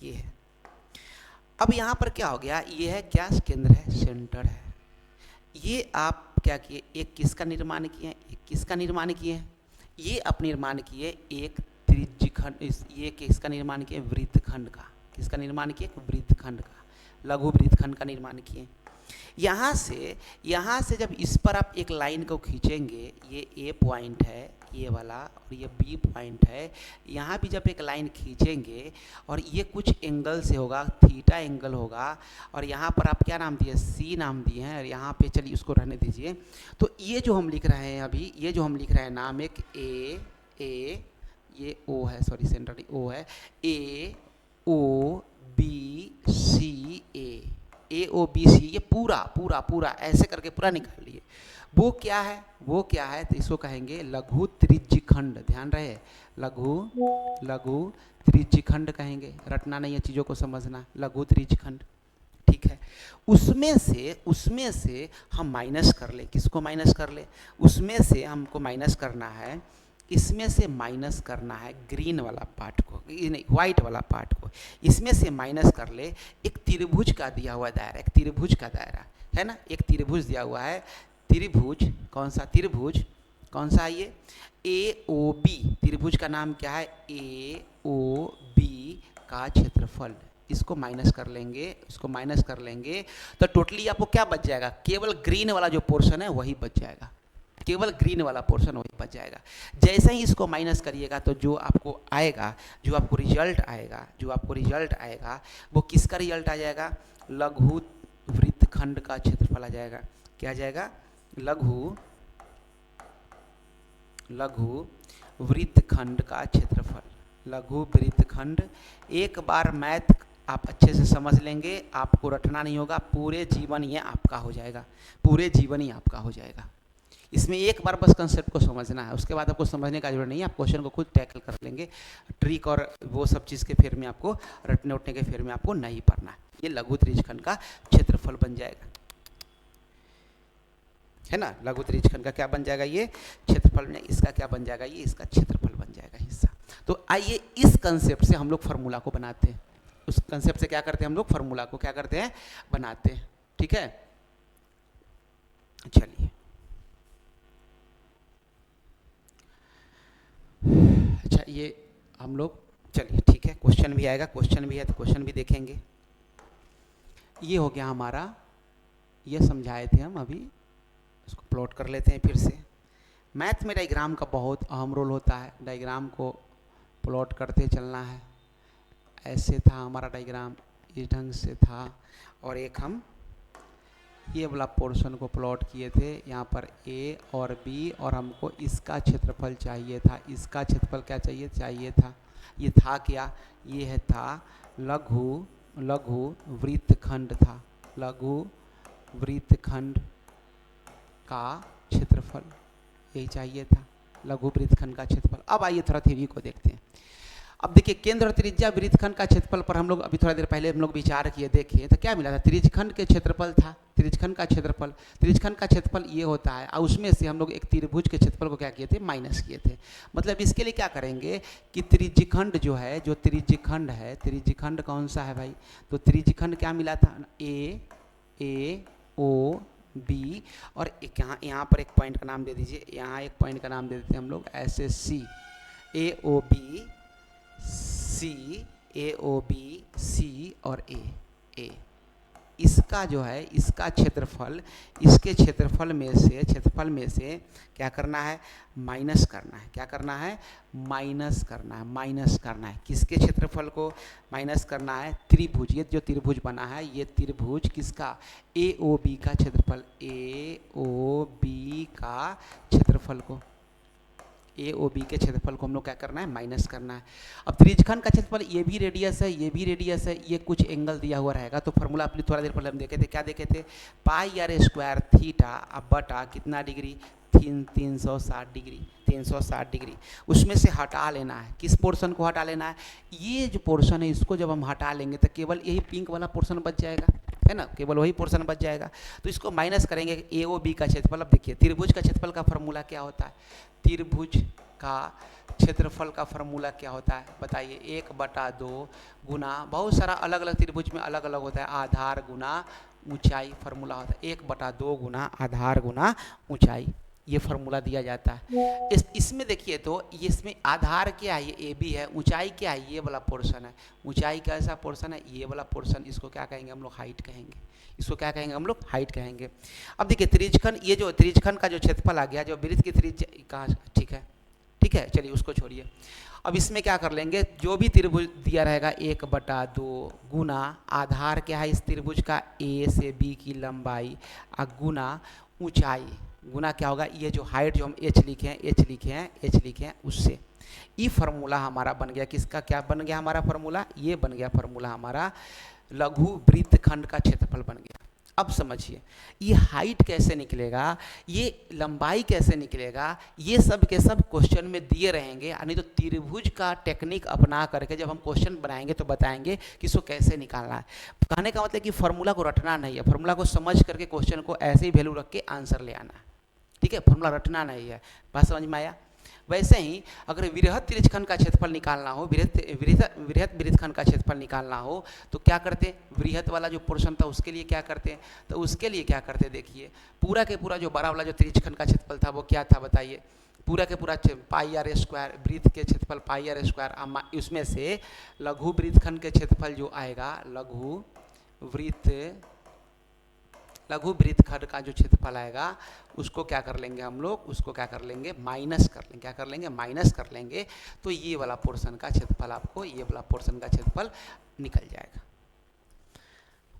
ये है। अब यहाँ पर क्या हो गया, ये है क्या, केंद्र है, सेंटर है। ये आप क्या किए, एक किसका निर्माण किए, एक किसका निर्माण किए, ये आप निर्माण किए एक त्रिज्यखंड, ये किसका निर्माण किए, वृत्तखंड का। किसका निर्माण किए, वृत्तखंड का, लघु वृत्तखंड का निर्माण किए। यहाँ से जब इस पर आप एक लाइन को खींचेंगे, ये ए पॉइंट है ये वाला, और ये बी पॉइंट है, यहाँ भी जब एक लाइन खींचेंगे और ये कुछ एंगल से होगा, थीटा एंगल होगा, और यहाँ पर आप क्या नाम दिए, सी नाम दिए हैं, और यहाँ पे चलिए उसको रहने दीजिए। तो ये जो हम लिख रहे हैं अभी, ये जो हम लिख रहे हैं नाम, एक ए ये ओ है, सॉरी सेंटर ओ है, ए ओ बी सी ए ओ बी सी, ये पूरा पूरा पूरा ऐसे करके पूरा निकाल लिए। वो क्या है, वो क्या है, तो इसको कहेंगे लघु त्रिज्यखंड। ध्यान रहे, लघु त्रिज्यखंड कहेंगे, रटना नहीं है, चीज़ों को समझना, लघु त्रिज्यखंड, ठीक है। उसमें से हम माइनस कर ले, किसको माइनस कर ले, उसमें से हमको माइनस करना है, इसमें से माइनस करना है ग्रीन वाला पार्ट को, नहीं व्हाइट वाला पार्ट को, इसमें से माइनस कर ले। एक त्रिभुज का दिया हुआ दायरा, एक त्रिभुज का दायरा है ना, एक त्रिभुज दिया हुआ है, त्रिभुज कौन सा, त्रिभुज कौन सा है ये, ए ओ बी, त्रिभुज का नाम क्या है, ए ओ बी का क्षेत्रफल। इसको माइनस कर लेंगे, इसको माइनस कर लेंगे, तो टोटली आपको क्या बच जाएगा, केवल ग्रीन वाला जो पोर्शन है वही बच जाएगा, केवल ग्रीन वाला पोर्शन वही बच जाएगा। जैसे ही इसको माइनस करिएगा तो जो आपको आएगा, जो आपको रिजल्ट आएगा, वो किसका रिजल्ट आ जाएगा, लघु वृत्तखंड का क्षेत्रफल आ जाएगा। क्या आ जाएगा, लघु वृत्तखंड का क्षेत्रफल, लघु वृत्तखंड। एक बार मैथ आप अच्छे से समझ लेंगे, आपको रटना नहीं होगा, पूरे जीवन ये आपका हो जाएगा, पूरे जीवन ही आपका हो जाएगा। इसमें एक बार बस कंसेप्ट को समझना है, उसके बाद आपको समझने का जरूरत नहीं है, आप क्वेश्चन को खुद टैकल कर लेंगे। ट्रिक और वो सब चीज़ के फेर में आपको, रटने उठने के फेर में आपको नहीं पढ़ना है। ये लघु त्रिज्यखंड का क्षेत्रफल बन जाएगा, है ना, लघु त्रिज्यखंड का क्या बन जाएगा, ये क्षेत्रफल में, इसका क्या बन जाएगा, ये इसका क्षेत्रफल बन जाएगा हिस्सा। तो आइए इस कंसेप्ट से हम लोग फार्मूला को बनाते हैं, उस कंसेप्ट से क्या करते हैं हम लोग, फार्मूला को क्या करते हैं, बनाते हैं, ठीक है। चलिए अच्छा, ये हम लोग, चलिए ठीक है, क्वेश्चन भी आएगा, क्वेश्चन भी है तो क्वेश्चन भी देखेंगे। ये हो गया हमारा, ये समझाए थे हम अभी, इसको प्लॉट कर लेते हैं फिर से। मैथ में डायग्राम का बहुत अहम रोल होता है, डायग्राम को प्लॉट करते चलना है। ऐसे था हमारा डायग्राम, इस ढंग से था, और एक हम ये वाला पोर्शन को प्लॉट किए थे, यहाँ पर ए और बी, और हमको इसका क्षेत्रफल चाहिए था, इसका क्षेत्रफल क्या चाहिए था, ये था क्या, ये है था लघु वृत्तखंड था, लघु वृत्तखंड का क्षेत्रफल, यही चाहिए था, लघु वृत्तखंड का क्षेत्रफल। अब आइए थोड़ा थ्योरी को देखते हैं। अब देखिए, केंद्र और त्रिज्या वृत्तखंड का क्षेत्रफल पर हम लोग अभी थोड़ा देर पहले हम लोग विचार किए, देखे तो क्या मिला था, त्रिज्यखंड के क्षेत्रफल था, त्रिज्यखंड का क्षेत्रफल ये होता है, और उसमें से हम लोग एक त्रिभुज के क्षेत्रफल को क्या किए थे, माइनस किए थे। मतलब इसके लिए क्या करेंगे कि त्रिज्यखंड जो है, जो त्रिज्यखंड है, त्रिज्यखंड कौन सा है भाई, तो त्रिज्यखंड क्या मिला था, ए ओ बी, और एक यहाँ पर एक पॉइंट का नाम दे दीजिए, यहाँ एक पॉइंट का नाम दे देते हैं हम लोग ऐसे सी, ए ओ बी सी, ए ओ बी सी और ए, इसका जो है इसका क्षेत्रफल इसके क्षेत्रफल में से क्या करना है, माइनस करना है। क्या करना है, माइनस करना है, माइनस करना है। किसके क्षेत्रफल को माइनस करना है, त्रिभुज, ये जो त्रिभुज बना है ये त्रिभुज किसका, ए ओ बी का क्षेत्रफल, ए ओ बी का क्षेत्रफल को, ए ओ बी के क्षेत्रफल को हम लोग क्या करना है, माइनस करना है। अब त्रिज्यखंड का क्षेत्रफल ये भी रेडियस है, ये भी रेडियस है, ये कुछ एंगल दिया हुआ रहेगा। तो फॉर्मूला अपनी थोड़ा देर पहले हम देखे थे, क्या देखे थे, पाई आर स्क्वायर थीटा अब बटा कितना डिग्री, 360 डिग्री, 360 डिग्री। उसमें से हटा लेना है, किस पोर्शन को हटा लेना है, ये जो पोर्शन है इसको जब हम हटा लेंगे तो केवल यही पिंक वाला पोर्शन बच जाएगा, है ना, केवल वही पोर्शन बच जाएगा। तो इसको माइनस करेंगे, ए ओ बी का क्षेत्रफल। अब देखिए त्रिभुज का क्षेत्रफल का फॉर्मूला क्या होता है, त्रिभुज का क्षेत्रफल का फॉर्मूला क्या होता है बताइए, 1/2 गुना, बहुत सारा अलग अलग त्रिभुज में अलग अलग होता है, आधार गुना ऊंचाई फॉर्मूला होता है, 1/2 गुना आधार गुना ऊंचाई, ये फॉर्मूला दिया जाता है। इसमें देखिए तो इसमें आधार क्या है, ये ए बी है, ऊंचाई क्या है, ये वाला पोर्शन है, ऊंचाई कैसा पोर्शन है, ये वाला पोर्शन, इसको क्या कहेंगे हम लोग, हाइट कहेंगे, इसको क्या कहेंगे हम लोग, हाइट कहेंगे। अब देखिए त्रिज्यखंड, ये जो त्रिज्यखंड का जो क्षेत्रफल आ गया, जो वृत्त की त्रिज्या कहाँ, ठीक है ठीक है, चलिए उसको छोड़िए। अब इसमें क्या कर लेंगे, जो भी त्रिभुज दिया रहेगा 1/2 गुना आधार क्या है इस त्रिभुज का, ए से बी की लंबाई, गुना ऊंचाई, गुना क्या होगा, ये जो हाइट जो हम एच लिखे हैं उससे, ये फार्मूला हमारा बन गया, किसका क्या बन गया हमारा फार्मूला, ये बन गया फार्मूला हमारा लघु वृत्तखंड का क्षेत्रफल बन गया। अब समझिए ये हाइट कैसे निकलेगा, ये लंबाई कैसे निकलेगा, ये सब के सब क्वेश्चन में दिए रहेंगे, यानी तो त्रिभुज का टेक्निक अपना करके जब हम क्वेश्चन बनाएंगे तो बताएंगे कि इसको कैसे निकालना है। कहने का मतलब कि फार्मूला को रटना नहीं है, फार्मूला को समझ करके क्वेश्चन को ऐसे ही वैल्यू रख के आंसर ले आना है, ठीक है, फार्मूला रटना नहीं है, बात समझ में आया। वैसे ही अगर वृहद त्रिज्यखंड का क्षेत्रफल निकालना हो, वृहद वृत्तखंड का क्षेत्रफल निकालना हो तो क्या करते, वृहद वाला जो पोर्शन था उसके लिए क्या करते हैं, तो उसके लिए क्या करते देखिए, पूरा के पूरा जो बड़ा वाला जो त्रिज्यखंड का क्षेत्रफल था वो क्या था बताइए, पूरा के पूरा पाई आर स्क्वायर, वृत्त के क्षेत्रफल पाई आर स्क्वायर, उसमें से लघु वृत्तखंड के क्षेत्रफल जो आएगा, लघु वृत्तखंड का जो क्षेत्रफल आएगा उसको क्या कर लेंगे हम लोग, उसको क्या कर लेंगे, माइनस कर लेंगे, क्या कर लेंगे, माइनस कर लेंगे। तो ये वाला पोर्शन का क्षेत्रफल आपको, ये वाला पोर्शन का क्षेत्रफल निकल जाएगा।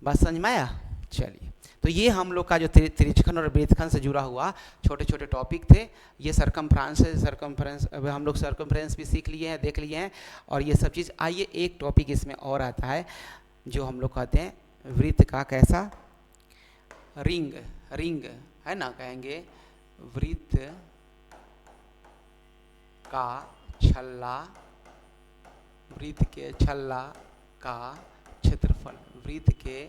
बात समझ में आया। चलिए तो ये हम लोग का जो त्रिज्यखंड और वृत्तखंड से जुड़ा हुआ छोटे छोटे टॉपिक थे, ये सरकमफ्रेंस अब हम लोग सरकमफ्रेंस भी सीख लिए हैं, देख लिए हैं, और ये सब चीज़। आइए एक टॉपिक इसमें और आता है जो हम लोग कहते हैं वृत्त का कैसा, रिंग है ना, कहेंगे वृत्त का छल्ला, वृत्त के छल्ला का क्षेत्रफल, वृत्त के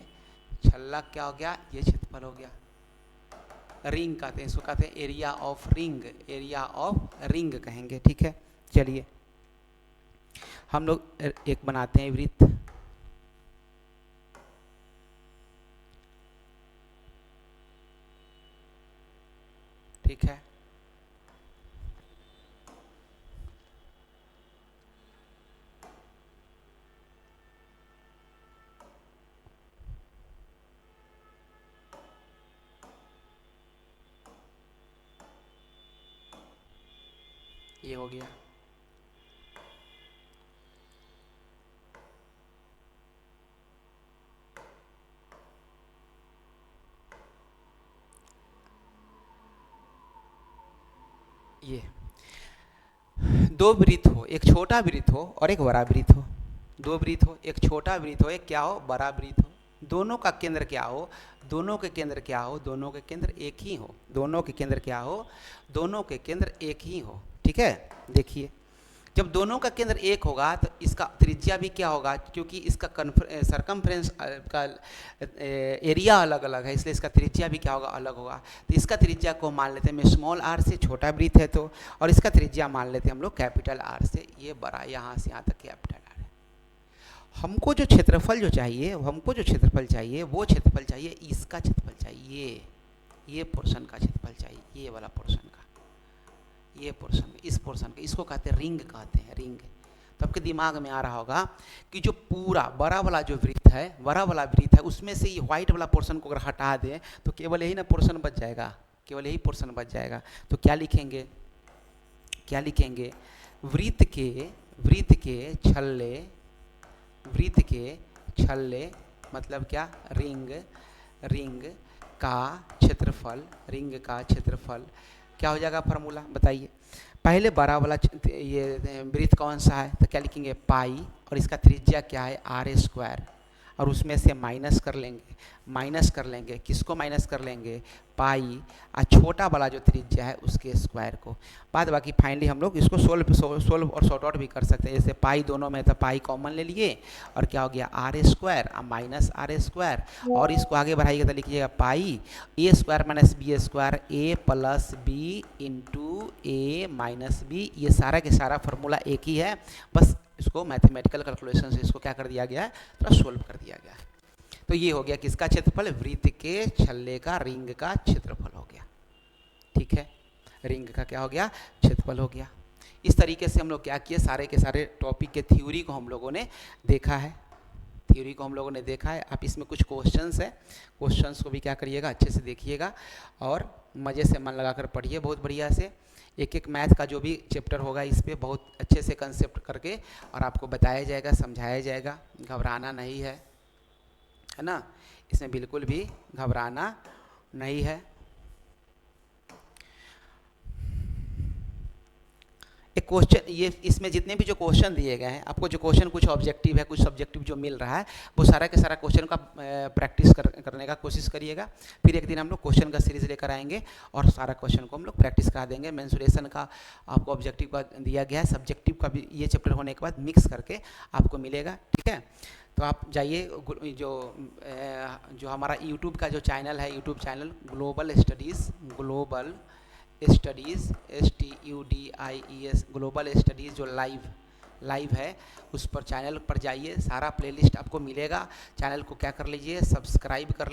छल्ला क्या हो गया, ये क्षेत्रफल हो गया। रिंग कहते हैं इसको, कहते हैं एरिया ऑफ रिंग कहेंगे, ठीक है। चलिए हम लोग एक बनाते हैं वृत्त, ठीक है, ये हो गया। ये दो वृत्त हो, एक छोटा वृत्त हो और एक बड़ा वृत्त हो, दो वृत्त हो, एक छोटा वृत्त हो, एक क्या हो, बड़ा वृत्त हो, दोनों का केंद्र क्या हो, दोनों के केंद्र क्या हो, दोनों के केंद्र एक ही हो, दोनों के केंद्र क्या हो, दोनों के केंद्र एक ही हो, ठीक है। देखिए जब दोनों का केंद्र एक होगा तो इसका त्रिज्या भी क्या होगा, क्योंकि इसका सरकमफ्रेंस का एरिया अलग अलग है, इसलिए इसका त्रिज्या भी क्या होगा, अलग होगा। तो इसका त्रिज्या को मान लेते हैं मैं स्मॉल आर से, छोटा वृत्त है तो, और इसका त्रिज्या मान लेते हैं हम लोग कैपिटल आर से, ये बड़ा, यहाँ से यहाँ तक कैपिटल आर है। हमको जो क्षेत्रफल जो चाहिए, हमको जो क्षेत्रफल चाहिए वो क्षेत्रफल चाहिए, इसका क्षेत्रफल चाहिए, ये पोर्शन का क्षेत्रफल चाहिए, ये वाला पोर्शन का, ये पोर्शन, इस पोर्शन का, इसको कहते हैं रिंग, कहते हैं रिंग। तो आपके दिमाग में आ रहा होगा कि जो पूरा बड़ा वाला जो वृत्त है उसमें से ये व्हाइट वाला पोर्शन को अगर हटा दें तो केवल यही ना पोर्शन बच जाएगा, केवल यही पोर्शन बच जाएगा। तो क्या लिखेंगे, क्या लिखेंगे, वृत्त के छल्ले मतलब क्या, रिंग का क्षेत्रफल क्या हो जाएगा फार्मूला बताइए। पहले बड़ा वाला ये वृत्त कौन सा है, तो क्या लिखेंगे पाई, और इसका त्रिज्या क्या है r², और उसमें से माइनस कर लेंगे किसको माइनस कर लेंगे, पाई, और छोटा वाला जो त्रिज्या है उसके स्क्वायर को। बाद बाकी फाइनली हम लोग इसको सोल्व और सॉर्ट आउट भी कर सकते हैं। जैसे पाई दोनों में था, पाई कॉमन ले लिए और क्या हो गया r² माइनस r², और इसको आगे बढ़ाइएगा तो लिखिएगा pi a² minus b², a plus B into a minus B. ये सारा के सारा फार्मूला एक ही है, बस इसको मैथमेटिकल कैलकुलेशन से इसको क्या कर दिया गया है, थोड़ा सोल्व कर दिया गया है। तो ये हो गया किसका क्षेत्रफल, वृत्त के छल्ले का, रिंग का क्षेत्रफल हो गया। ठीक है, रिंग का क्या हो गया, क्षेत्रफल हो गया। इस तरीके से हम लोग क्या किए, सारे के सारे टॉपिक के थ्योरी को हम लोगों ने देखा है, आप इसमें कुछ क्वेश्चंस है, क्वेश्चंस को भी क्या करिएगा, अच्छे से देखिएगा और मज़े से मन लगाकर पढ़िए बहुत बढ़िया से। एक एक मैथ का जो भी चैप्टर होगा इस पे बहुत अच्छे से कंसेप्ट करके और आपको बताया जाएगा, समझाया जाएगा। घबराना नहीं है ना, इसमें बिल्कुल भी घबराना नहीं है। एक क्वेश्चन, ये इसमें जितने भी जो क्वेश्चन दिए गए हैं, आपको जो क्वेश्चन कुछ ऑब्जेक्टिव है, कुछ सब्जेक्टिव जो मिल रहा है, वो सारा के सारा क्वेश्चन का प्रैक्टिस करने का कोशिश करिएगा। फिर एक दिन हम लोग क्वेश्चन का सीरीज लेकर आएंगे और सारा क्वेश्चन को हम लोग प्रैक्टिस करा देंगे। मेंसुरेशन का आपको ऑब्जेक्टिव का दिया गया है, सब्जेक्टिव का भी ये चैप्टर होने के बाद मिक्स करके आपको मिलेगा। ठीक है, तो आप जाइए, जो हमारा यूट्यूब का जो चैनल है, YouTube channel global studies STUDIES global studies जो लाइव है, उस पर चैनल पर जाइए, सारा प्लेलिस्ट आपको मिलेगा। चैनल को क्या कर लीजिए, सब्सक्राइब कर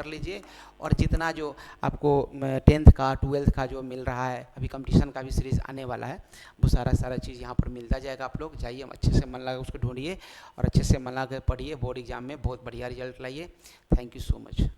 लीजिए और जितना जो आपको 10th का 12th का जो मिल रहा है, अभी कंपटीशन का भी सीरीज़ आने वाला है, वो सारा चीज़ यहाँ पर मिलता जाएगा। आप लोग जाइए, अच्छे से मन लगा उसको ढूंढिए और अच्छे से मन लगा पढ़िए, बोर्ड एग्जाम में बहुत बढ़िया रिजल्ट लाइए। Thank you so much.